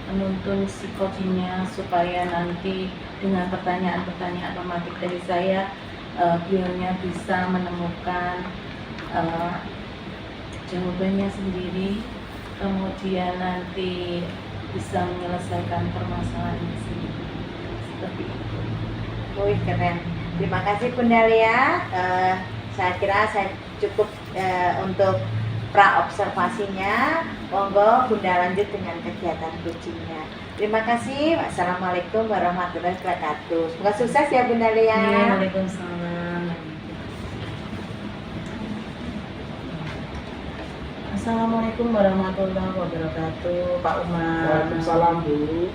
menuntun si coachingnya supaya nanti dengan pertanyaan-pertanyaan tematik dari saya, beliaunya bisa menemukan jawabannya sendiri, kemudian nanti bisa menyelesaikan permasalahannya sendiri. Seperti itu. Wih, keren. Terima kasih Bunda Lia. Saya kira saya cukup untuk pra-observasinya. Monggo Bunda lanjut dengan kegiatan coachingnya. Terima kasih. Wassalamualaikum warahmatullahi wabarakatuh. Semoga sukses ya Bunda Lia. Waalaikumsalam. Assalamualaikum warahmatullahi wabarakatuh, Pak Umar. Waalaikumsalam Bu.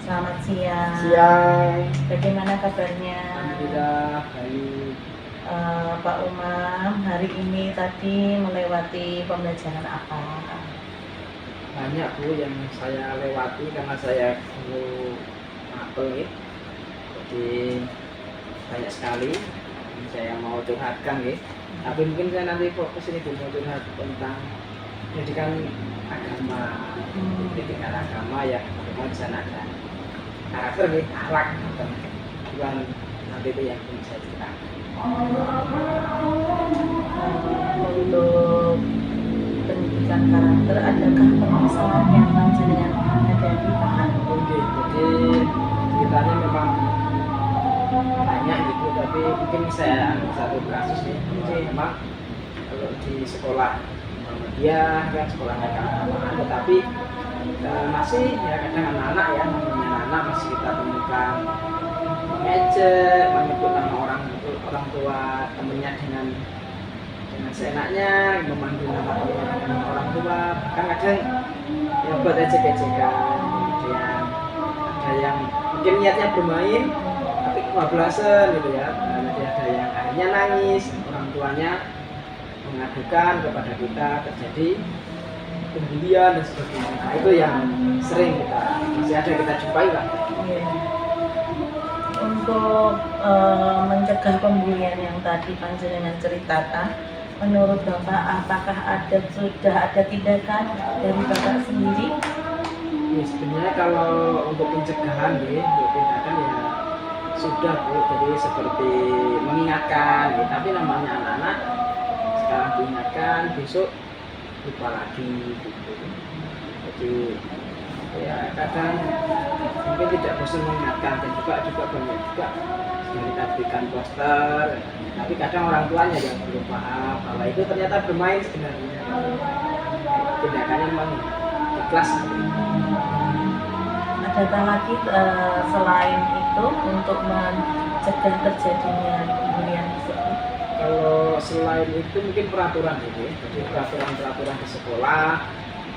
Selamat siang. Siang. Bagaimana kabarnya? Alhamdulillah baik. Pak Umar, hari ini tadi melewati pembelajaran apa? Banyak Bu yang saya lewati karena saya guru mapel ya. Jadi banyak sekali yang saya mau curhatkan ya. Tapi mungkin saya nanti fokus ini mau curhat tentang pendidikan agama. Pendidikan agama ya bagaimana di sana ada karakter nih, akhlak bukan nanti itu yang bisa cerita. Untuk pendidikan karakter, adakah permasalahan yang panjenengan hadapi, Pak? Oke, jadi ceritanya memang banyak gitu, tapi mungkin saya ambil satu kasus nih. Memang kalau di sekolah Muhammadiyah kan sekolahnya keagamaan, tetapi masih ya kadang anak-anak ya, namanya anak masih kita temukan mengejek, menyebut nama orang tua temennya dengan seenaknya, memanggil nama temennya dengan orang tua, bahkan kadang ya buat ejek-ejekan. Kemudian ada yang mungkin niatnya bermain tapi kebablasan gitu ya. Nanti ada yang akhirnya nangis, orang tuanya mengadukan kepada kita, terjadi pembulian dan sebagainya. Nah, itu yang sering masih ada kita jumpai, Pak. Iya. Untuk mencegah pembulian yang tadi panjenengan ceritakan, menurut Bapak apakah sudah ada tindakan dari Bapak sendiri? Ya, sebenarnya kalau untuk pencegahan ya, untuk tindakan ya sudah Bu, jadi seperti mengingatkan ya, tapi namanya anak-anak sekarang diingatkan, besok lupa lagi gitu. Jadi ya kadang mungkin tidak bosan mengingatkan, dan juga banyak juga sudah kita berikan poster, tapi kadang orang tuanya yang belum paham bahwa itu ternyata bermain sebenarnya. Tindakannya memang ikhlas. Adakah lagi selain itu untuk mencegah terjadinya pembulian tersebut? Kalau selain itu mungkin peraturan gitu ya, jadi peraturan di sekolah,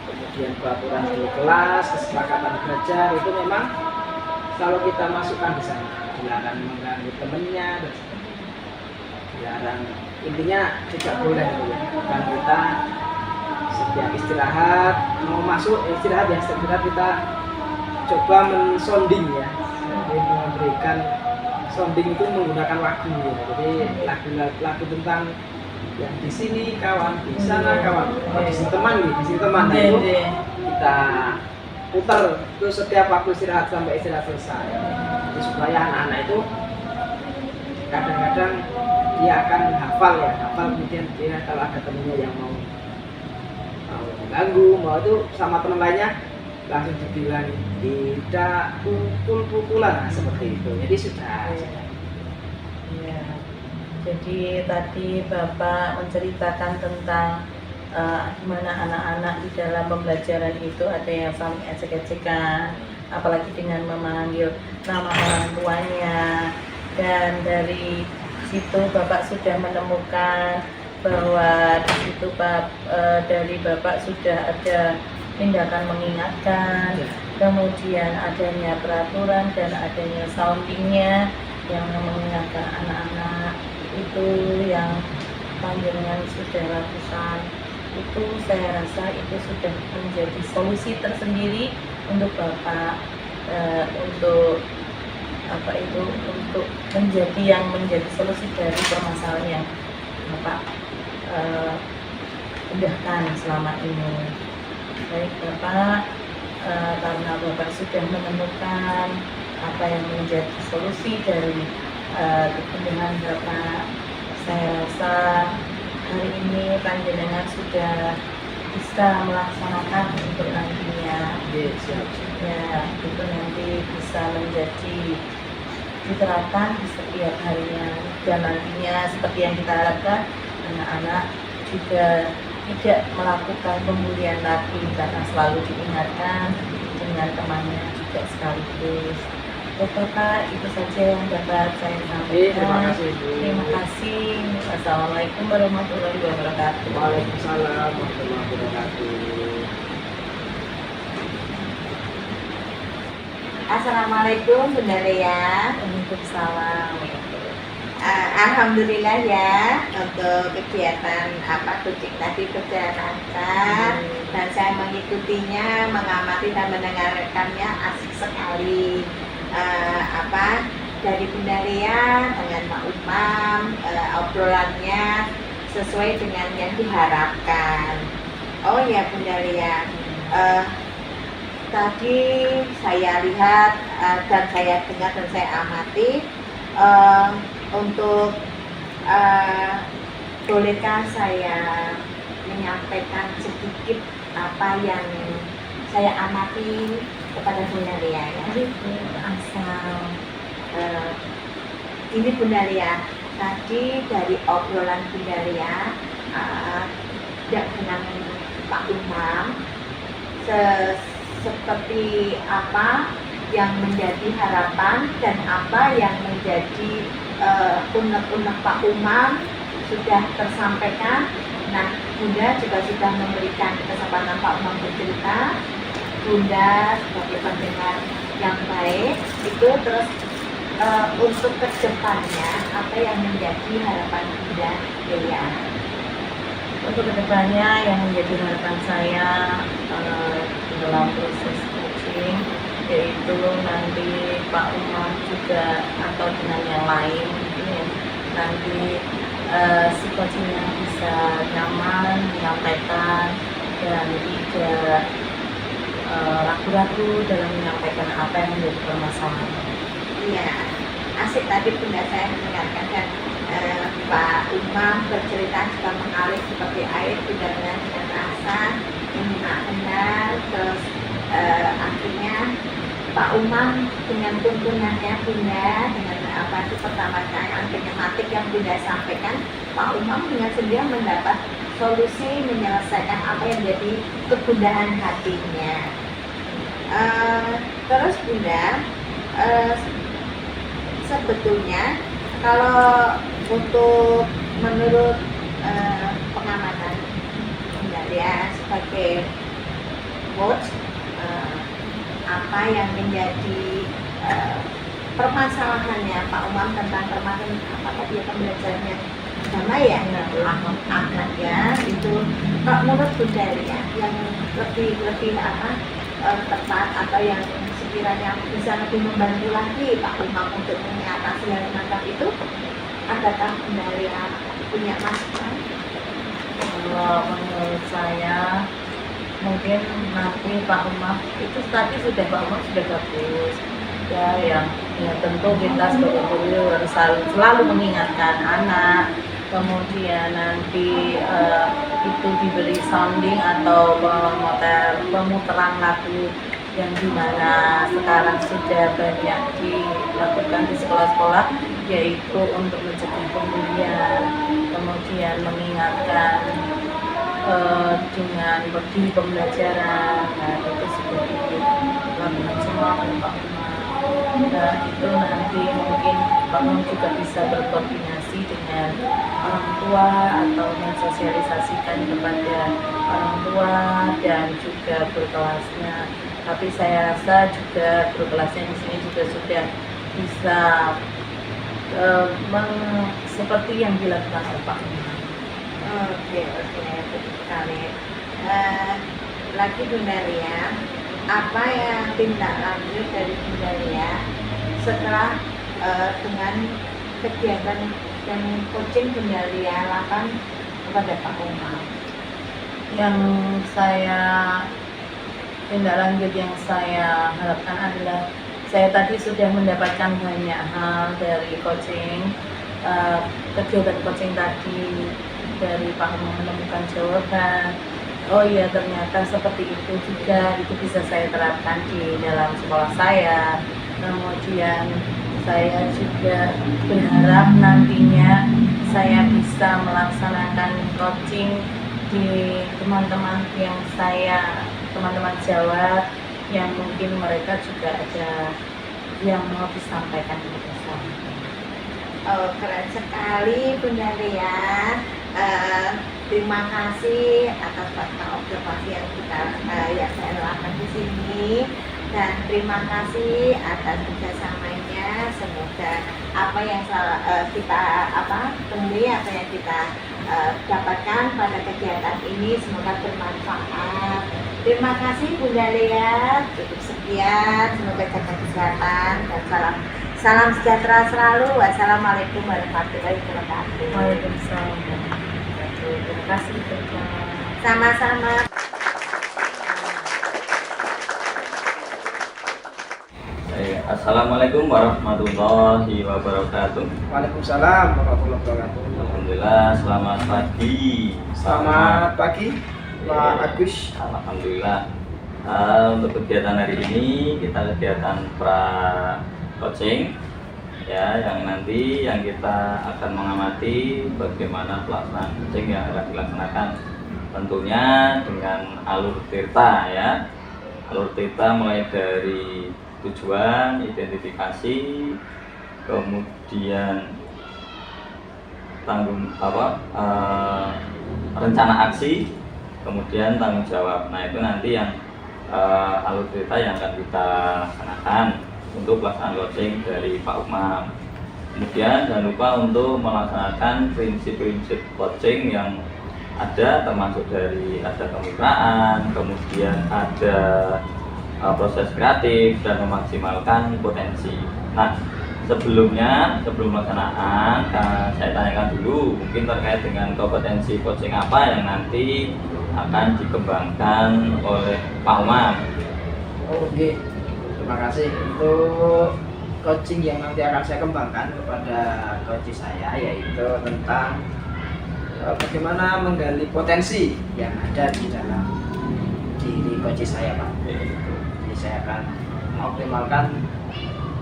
kemudian peraturan di kelas, kesepakatan belajar itu memang kalau kita masukkan di sana, dilarang mengganggu temennya dan sebagainya, dilarang, intinya tidak boleh gitu ya. Dan kita setiap istirahat mau masuk istirahat ya, setiap kita coba mensonding ya, jadi memberikan sounding itu menggunakan lagu ya. Jadi lagu tentang yang di sini kawan, di sana kawan, di sini teman nih, di sini teman. Nah, itu kita putar itu setiap waktu istirahat sampai istirahat selesai. Jadi supaya anak-anak itu kadang-kadang dia akan hafal, kemudian dia kalau ada temennya yang mau ganggu, mau itu sama teman lainnya langsung dibilang tidak pukul-pukulan, seperti itu. Jadi sudah. Ya. Jadi tadi Bapak menceritakan tentang gimana anak-anak di dalam pembelajaran itu ada yang saling ejek-ejekan, apalagi dengan memanggil nama orang tuanya, dan dari situ Bapak sudah menemukan bahwa di situ dari Bapak sudah ada tindakan mengingatkan, kemudian adanya peraturan dan adanya soundingnya yang mengingatkan anak-anak itu yang panjenengan sudah lakukan. Itu saya rasa itu sudah menjadi solusi tersendiri untuk Bapak, untuk menjadi solusi dari permasalahan yang Bapak udahkan selama ini. Baik Bapak, karena Bapak sudah menemukan apa yang menjadi solusi dari kepentingan Bapak, saya rasa hari ini panjenengan sudah bisa melaksanakan untuk nantinya. Ya, itu nanti bisa menjadi diterapkan di setiap harinya, dan nantinya seperti yang kita harapkan, anak-anak juga tidak melakukan pembulian lagi karena selalu diingatkan dengan temannya juga sekaligus. Bapak, itu saja yang dapat saya sampaikan. Terima kasih. Assalamualaikum warahmatullahi wabarakatuh. Waalaikumsalam warahmatullahi wabarakatuh. Assalamualaikum Bunda Lea. Waalaikumsalam. Alhamdulillah ya, untuk kegiatan kucing tadi berjalan lancar, dan saya mengikutinya, mengamati dan mendengarkannya asik sekali. Dari Bunda Lea dengan Pak Umam, obrolannya sesuai dengan yang diharapkan. Oh ya Bunda Lea, tadi saya lihat dan saya dengar dan saya amati, untuk bolehkah saya menyampaikan sedikit apa yang saya amati kepada Bunda Lea ya? Asal ini Bunda Lea, tadi dari obrolan Bunda Lea dengan Pak Umam, seperti apa yang menjadi harapan dan apa yang menjadi unek-unek Pak Umam sudah tersampaikan. Nah, Bunda juga sudah memberikan kesempatan Pak Umam bercerita. Bunda sebagai pendengar yang baik itu terus untuk kedepannya apa yang menjadi harapan Bunda Delia? Untuk kedepannya yang menjadi harapan saya dalam proses coaching, yaitu nanti Pak Umam juga atau dengan yang lain mungkin nanti si coachingnya bisa nyaman menyampaikan dan tidak ragu-ragu dalam menyampaikan apa yang menjadi permasalahan. Iya, asik tadi Bunda saya mendengarkan dan Pak Umam bercerita juga mengalir seperti air tidak dengan rasa menyimak benar. Terus akhirnya Pak Umam dengan tuntunannya Bunda dengan apa itu pertama kali tematik yang Bunda sampaikan, Pak Umam dengan sedia mendapat solusi menyelesaikan apa yang jadi kegundahan hatinya. Terus Bunda, sebetulnya kalau untuk menurut pengamatan Bunda ya sebagai coach, apa yang menjadi permasalahannya Pak Umam tentang permasalahan apa tadi ya pembelajarannya sama ya akan ya itu kalau menurut Bunda ya yang lebih apa tepat atau yang sekiranya bisa lebih membantu lagi Pak Umam untuk mengatasi hal semacam itu, adakah Bunda yang punya masukan? Kalau menurut saya mungkin nanti Pak Umam itu tadi sudah Pak Umam sudah bagus ya, yang ya tentu kita sebagai guru harus selalu mengingatkan anak, kemudian nanti itu diberi sounding atau pemuteran lagu yang dimana sekarang sudah banyak dilakukan di sekolah-sekolah, yaitu untuk mencegah pembulian, kemudian mengingatkan dengan berdiri pembelajaran. Nah, itu sudah dilakukan semua oleh Pak Umam. Nah, itu nanti mungkin Pak Umam juga bisa berkoordinasi dengan orang tua atau mensosialisasikan kepada orang tua dan juga berkelasnya. Tapi saya rasa juga berkelasnya di sini juga sudah bisa seperti yang dilakukan oleh Pak Umam. Oke, betul sekali. Lagi Bunda Lia, apa yang tindak lanjut dari Bunda Lia setelah dengan kegiatan dan coaching Bunda Lia lakukan kepada Pak Umam? Yang saya tindak lanjut yang saya harapkan adalah saya tadi sudah mendapatkan banyak hal dari coaching, kegiatan coaching tadi dari Pak Umam menemukan jawaban. Oh iya, ternyata seperti itu juga, itu bisa saya terapkan di dalam sekolah saya. Kemudian saya juga berharap nantinya saya bisa melaksanakan coaching di teman-teman teman-teman Jawa yang mungkin mereka juga ada yang mau disampaikan kepada saya. Oh, keren sekali Bunda Lia. Terima kasih atas observasi yang yang saya lakukan di sini, dan terima kasih atas kerjasamanya. Semoga apa yang kita temui, apa yang kita dapatkan pada kegiatan ini semoga bermanfaat. Terima kasih Bunda Lia. Cukup sekian. Semoga jaga kesehatan dan salam sejahtera selalu. Wassalamualaikum warahmatullahi wabarakatuh. Waalaikumsalam. Terima kasih. Sama-sama. Assalamualaikum warahmatullahi wabarakatuh. Waalaikumsalam warahmatullahi wabarakatuh. Alhamdulillah, selamat pagi. Selamat pagi Pak Agus. Alhamdulillah. Untuk kegiatan hari ini kita kegiatan pra coaching ya, yang nanti yang kita akan mengamati bagaimana pelaksanaan coaching yang akan dilaksanakan, tentunya dengan alur tirta ya. Alur tirta mulai dari tujuan, identifikasi, kemudian rencana aksi, kemudian tanggung jawab. Nah itu nanti yang alur cerita yang akan kita laksanakan untuk pelaksanaan coaching dari Pak Umam. Kemudian jangan lupa untuk melaksanakan prinsip-prinsip coaching yang ada, termasuk dari ada kemitraan, kemudian ada proses kreatif dan memaksimalkan potensi. Nah sebelum pelaksanaan saya tanyakan dulu mungkin terkait dengan kompetensi coaching apa yang nanti akan dikembangkan oleh Pak Umam. Oke, terima kasih untuk coaching yang nanti akan saya kembangkan kepada coach saya, yaitu tentang bagaimana menggali potensi yang ada di dalam diri coach saya, Pak. Jadi saya akan mengoptimalkan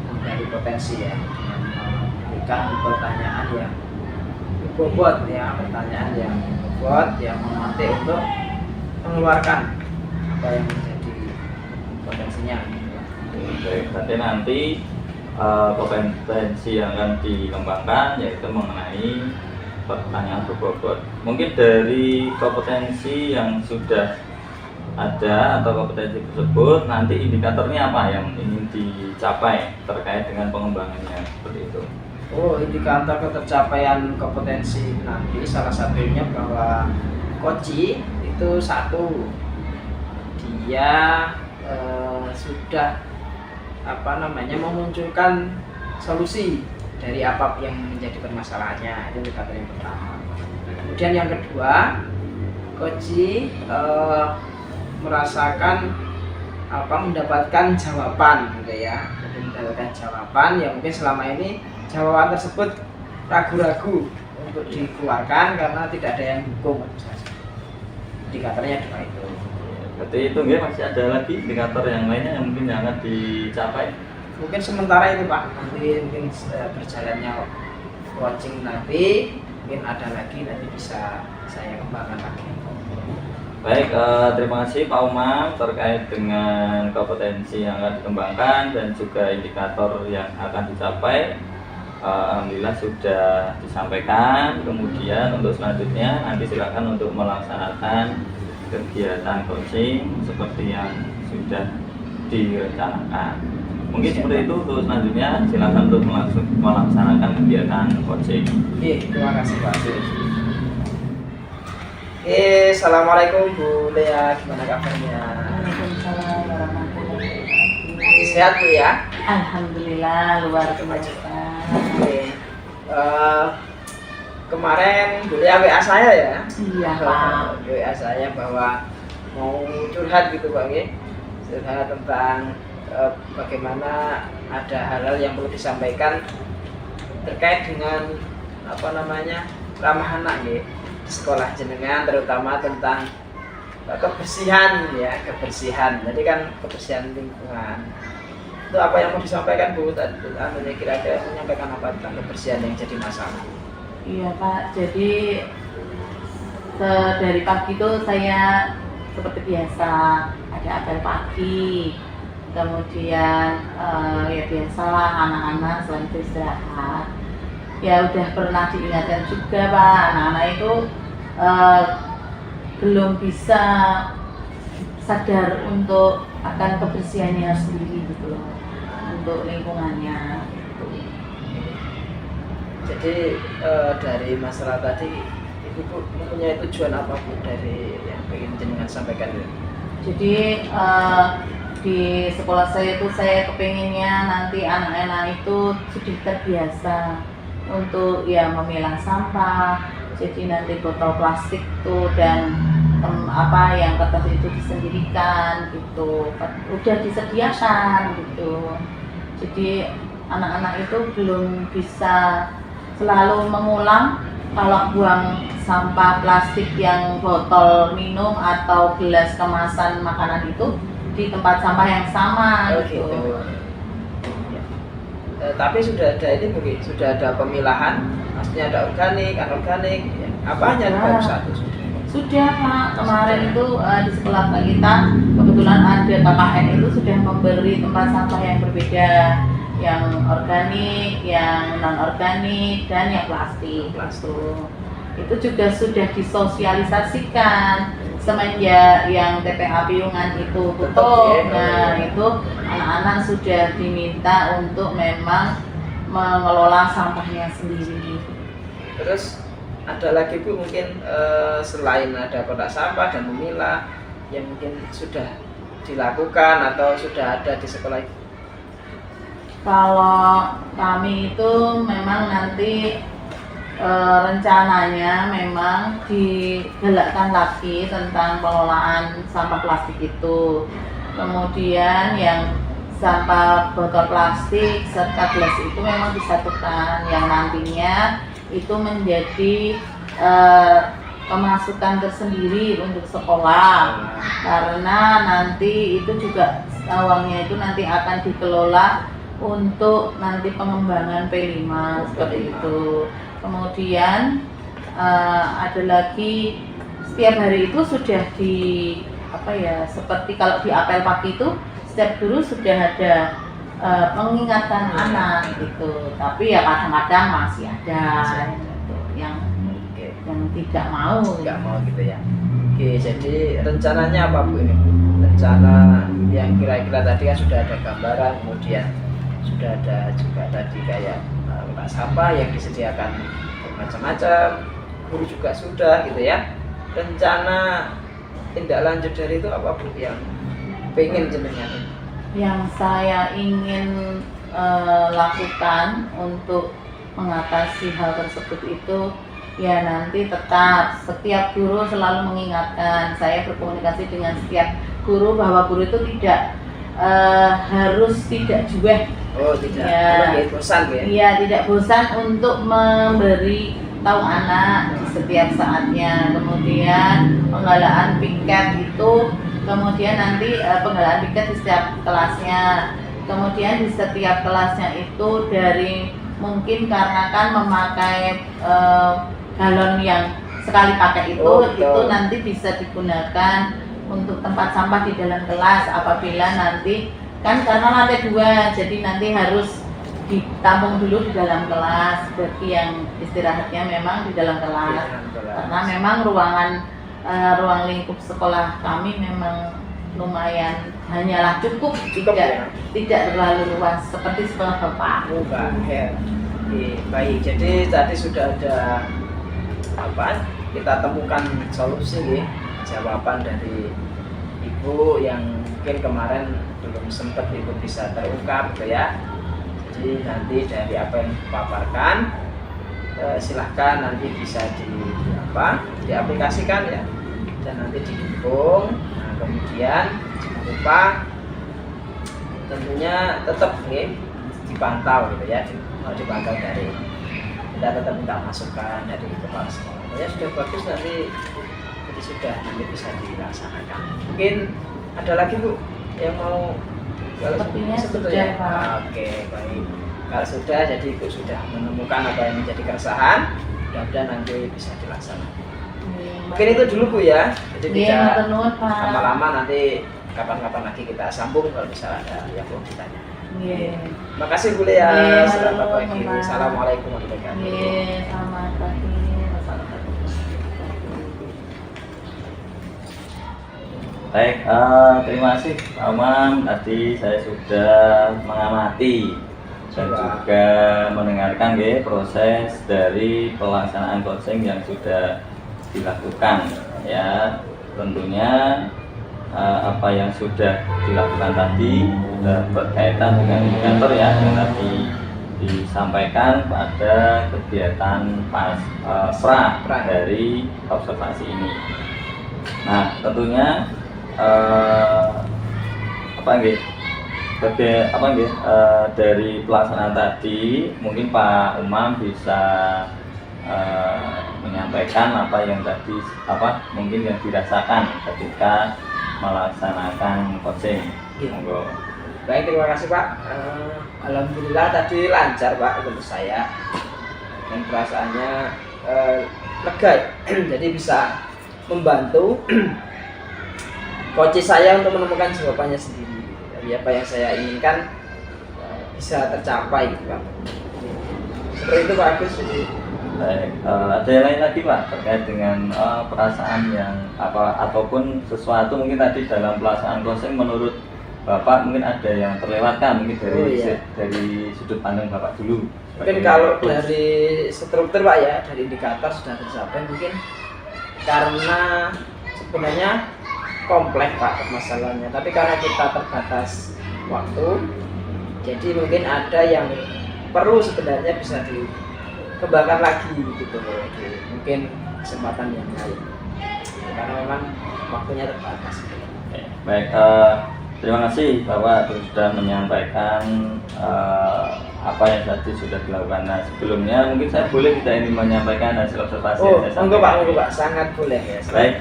menggali potensi ya, dengan memberikan pertanyaan yang bobot ya, pertanyaan yang bobot yang memantik untuk mengeluarkan apa yang menjadi potensinya. Baik, berarti nanti kompetensi yang akan dikembangkan yaitu mengenai pertanyaan berbobot. Mungkin dari kompetensi yang sudah ada atau kompetensi tersebut nanti indikatornya apa yang ingin dicapai terkait dengan pengembangannya, seperti itu. Oh, indikator ketercapaian kompetensi nanti salah satunya bahwa coach itu satu, dia sudah memunculkan solusi dari apa yang menjadi permasalahannya. Itu indikator yang pertama. Kemudian yang kedua, coach merasakan mendapatkan jawaban gitu ya. Jadi mendapatkan jawaban yang mungkin selama ini jawaban tersebut ragu-ragu untuk dikeluarkan karena tidak ada yang dukung. Indikatornya dua itu. Berarti itu nggak masih ada lagi indikator yang lainnya yang mungkin akan dicapai? Mungkin sementara itu Pak, nanti mungkin berjalannya coaching nanti mungkin ada lagi, nanti bisa saya kembangkan lagi. Baik, terima kasih Pak Umam terkait dengan kompetensi yang akan dikembangkan dan juga indikator yang akan dicapai. Alhamdulillah sudah disampaikan. Kemudian untuk selanjutnya nanti silakan untuk melaksanakan kegiatan coaching seperti yang sudah direncanakan. Mungkin seperti itu. Untuk selanjutnya silakan untuk melaksanakan kegiatan coaching. Oke, terima kasih Pak. Assalamualaikum Bu Lea, gimana kabarnya? Waalaikumsalam warahmatullahi wabarakatuh. Sehat Bu ya? Alhamdulillah luar biasa. Oke. Kemarin Bu Lea WA saya ya? Iya Pak. WA saya bahwa mau curhat gitu Pak, curhat tentang bagaimana ada hal-hal yang perlu disampaikan terkait dengan ramah anak di sekolah jenengan, terutama tentang kebersihan ya, kebersihan. Jadi kan kebersihan lingkungan. Itu apa yang mau disampaikan Bu? Tadi kira-kira menyampaikan apa tentang kebersihan yang jadi masalah? Iya Pak, jadi dari pagi itu saya seperti biasa ada apel pagi, kemudian ya biasalah anak-anak selain itu istirahat. Ya udah pernah diingatkan juga Pak, anak-anak itu belum bisa sadar untuk akan kebersihannya sendiri gitu loh, untuk lingkungannya. Jadi dari masalah tadi Ibu mempunyai tujuan apa Bu dari yang ingin jenengan sampaikan ini? Jadi di sekolah saya itu saya kepinginnya nanti anak-anak itu sudah terbiasa untuk ya memilah sampah. Jadi nanti botol plastik tuh dan yang kertas itu disendirikan gitu, udah disediakan gitu. Jadi anak-anak itu belum bisa selalu mengulang kalau buang sampah plastik yang botol minum atau gelas kemasan makanan itu di tempat sampah yang sama gitu. Tapi sudah ada ini mungkin sudah ada pemilahan, maksudnya ada organik, anorganik, ya. Apa hanya baru satu Sudah Pak, kemarin itu di sekolah kita kebetulan ada KKN itu sudah memberi tempat sampah yang berbeda. yang organik, yang non organik, dan yang plastik. Itu juga sudah disosialisasikan semenjak yang TPA Piungan itu tutup. Nah, itu anak-anak sudah diminta untuk memang mengelola sampahnya sendiri. Terus ada lagi Bu mungkin selain ada kotak sampah dan memilah yang mungkin sudah dilakukan atau sudah ada di sekolah? Kalau kami itu memang nanti rencananya memang digalakkan lagi tentang pengelolaan sampah plastik itu. Kemudian yang sampah botol plastik serta gelas itu memang disatukan, yang nantinya itu menjadi pemasukan tersendiri untuk sekolah, karena nanti itu juga uangnya itu nanti akan dikelola untuk nanti pengembangan P5 seperti itu. Kemudian ada lagi setiap hari itu sudah di seperti kalau di apel pagi itu setiap guru sudah ada mengingatkan anak gitu. Tapi ya kadang-kadang masih ada gitu, yang tidak mau gitu ya. Oke, jadi rencananya apa Bu ini Bu? Rencana yang kira-kira tadi kan sudah ada gambaran, kemudian sudah ada juga tadi kayak kotak sampah yang disediakan macam-macam, guru juga sudah gitu ya. Rencana tindak lanjut dari itu apa Bu yang pengen jenengan? Yang saya ingin lakukan untuk mengatasi hal tersebut itu ya nanti tetap setiap guru selalu mengingatkan. Saya berkomunikasi dengan setiap guru bahwa guru itu tidak harus tidak jueh. Oh tidak, bosan ya? Iya, tidak bosan untuk memberi tahu anak di setiap saatnya. Kemudian penggalaan piket itu, kemudian nanti penggalaan piket di setiap kelasnya. Kemudian di setiap kelasnya itu dari mungkin karena kan memakai galon yang sekali pakai itu nanti bisa digunakan untuk tempat sampah di dalam kelas apabila nanti kan karena lantai 2, jadi nanti harus ditampung dulu di dalam kelas bagi yang istirahatnya memang di dalam kelas. Karena memang ruang lingkup sekolah kami memang lumayan hanyalah cukup tidak terlalu luas seperti sekolah Bapak. Baik, jadi tadi sudah ada kita temukan solusi jawaban dari Ibu yang mungkin kemarin belum sempat Ibu bisa terungkap gitu ya. Jadi nanti dari apa yang dipaparkan silahkan nanti bisa diaplikasikan ya, dan nanti didukung. Nah, kemudian jangan lupa tentunya tetap dipantau gitu ya, dipantau dari kita tetap minta masukan dari kepala sekolah. Ya sudah bagus nanti jadi sudah nanti bisa dilaksanakan. Mungkin ada lagi Bu yang mau sebetulnya Pak. Oke, baik. Kalau sudah, jadi Ibu sudah menemukan apa yang menjadi keresahan, mudah-mudahan nanti bisa dilaksanakan. Mungkin itu dulu Bu ya. Jadi tidak lama-lama, nanti kapan-kapan lagi kita sambung kalau misalnya ada yang belum ditanya. Terima kasih Bu Lea. Selamat pagi. Assalamualaikum warahmatullahi wabarakatuh. Selamat pagi. Baik, terima kasih Pak Amam. Tadi saya sudah mengamati dan juga mendengarkan proses dari pelaksanaan coaching yang sudah dilakukan ya. Tentunya apa yang sudah dilakukan tadi sudah berkaitan dengan indikator ya yang tadi disampaikan pada kegiatan pra dari observasi ini. Nah, tentunya dari pelaksanaan tadi mungkin Pak Umam bisa menyampaikan apa yang tadi mungkin yang dirasakan ketika melaksanakan coaching. Monggo. Baik, terima kasih Pak. Alhamdulillah tadi lancar Pak untuk saya, dan perasaannya lega jadi bisa membantu coach saya untuk menemukan jawabannya sendiri dari apa yang saya inginkan. bisa tercapai gitu Pak. Seperti itu Pak Agus. Baik, ada yang lain lagi Pak terkait dengan perasaan yang ataupun sesuatu mungkin tadi dalam pelaksanaan coaching menurut Bapak mungkin ada yang terlewatkan mungkin dari sudut pandang Bapak dulu. Mungkin kalau dari struktur Pak ya, dari indikator sudah tercapai mungkin karena sebenarnya kompleks Pak permasalahannya, tapi karena kita terbatas waktu, jadi mungkin ada yang perlu sebenarnya bisa dikembangkan lagi gitu, mungkin kesempatan yang lain, karena memang waktunya terbatas. Baik, terima kasih Bapak sudah menyampaikan apa yang tadi sudah dilakukan. Nah sebelumnya mungkin saya boleh tidak ini menyampaikan hasil observasi yang saya sampaikan. Enggak Pak, sangat boleh ya. Baik,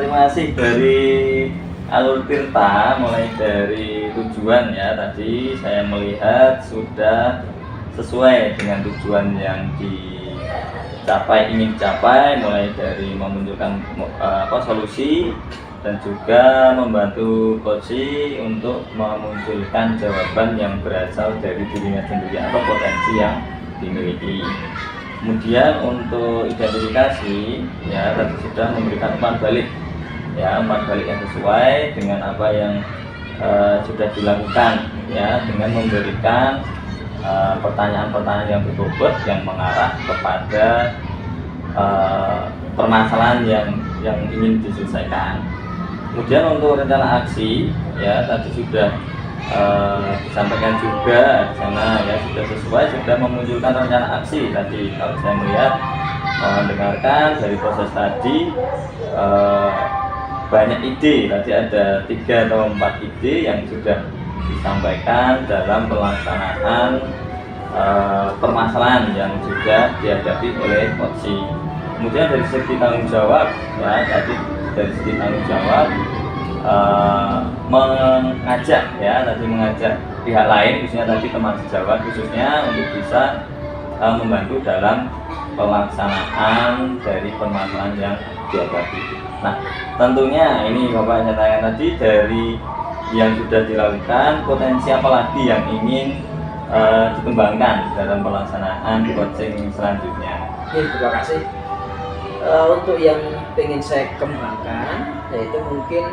terima kasih dari Alur Tirta, mulai dari tujuan ya tadi saya melihat sudah sesuai dengan tujuan yang ingin dicapai, mulai dari memunculkan solusi dan juga membantu coach untuk memunculkan jawaban yang berasal dari dirinya sendiri atau potensi yang dimiliki. Kemudian untuk identifikasi ya tadi sudah memberikan umpan balik ya, umpan balik yang sesuai dengan apa yang sudah dilakukan ya, dengan memberikan pertanyaan-pertanyaan yang berbobot yang mengarah kepada permasalahan yang ingin diselesaikan. Kemudian untuk rencana aksi ya tadi sudah disampaikan juga di sana ya, sudah sesuai, sudah memunculkan rencana aksi tadi. Kalau saya melihat mendengarkan dari proses tadi banyak ide, tadi ada 3 atau 4 ide yang sudah disampaikan dalam pelaksanaan permasalahan yang sudah dihadapi oleh coach. Kemudian dari segi tanggung jawab ya tadi dari segi tanggung jawab mengajak pihak lain khususnya tadi teman sejawat khususnya untuk bisa membantu dalam pelaksanaan dari permasalahan yang dihadapi. Nah tentunya ini Bapak nyatakan tadi dari yang sudah dilakukan, potensi apa lagi yang ingin dikembangkan dalam pelaksanaan coaching selanjutnya? Terima kasih. Untuk yang ingin saya kembangkan yaitu mungkin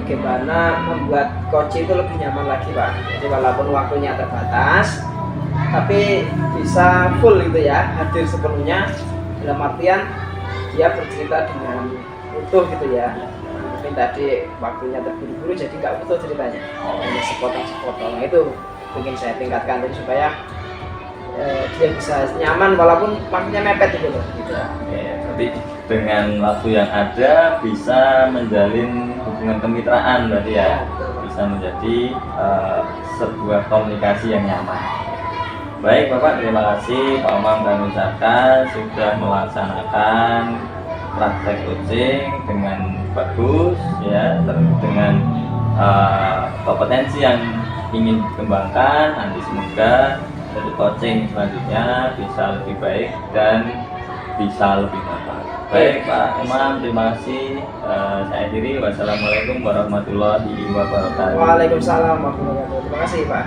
bagaimana membuat coach itu lebih nyaman lagi Pak. Jadi walaupun waktunya terbatas tapi bisa full gitu ya, hadir sepenuhnya, dalam artian dia bercerita dengan utuh gitu ya. Mungkin tadi waktunya terburu-buru jadi nggak utuh ceritanya, hanya sepotong-sepotong. Itu ingin saya tingkatkan jadi supaya dia bisa nyaman walaupun waktunya mepet gitu loh gitu. Tapi dengan waktu yang ada bisa menjalin hubungan kemitraan berarti ya, bisa menjadi sebuah komunikasi yang nyaman. Baik Bapak, terima kasih Pak Umam dan ucapkan sudah melaksanakan praktek coaching dengan bagus ya, dengan kompetensi yang ingin dikembangkan. Nanti semoga dari coaching selanjutnya bisa lebih baik dan bisa lebih mantap. Baik Pak Umam, terima kasih. Saya akhiri. Wassalamualaikum warahmatullahi wabarakatuh. Waalaikumsalam warahmatullahi wabarakatuh. Terima kasih Pak.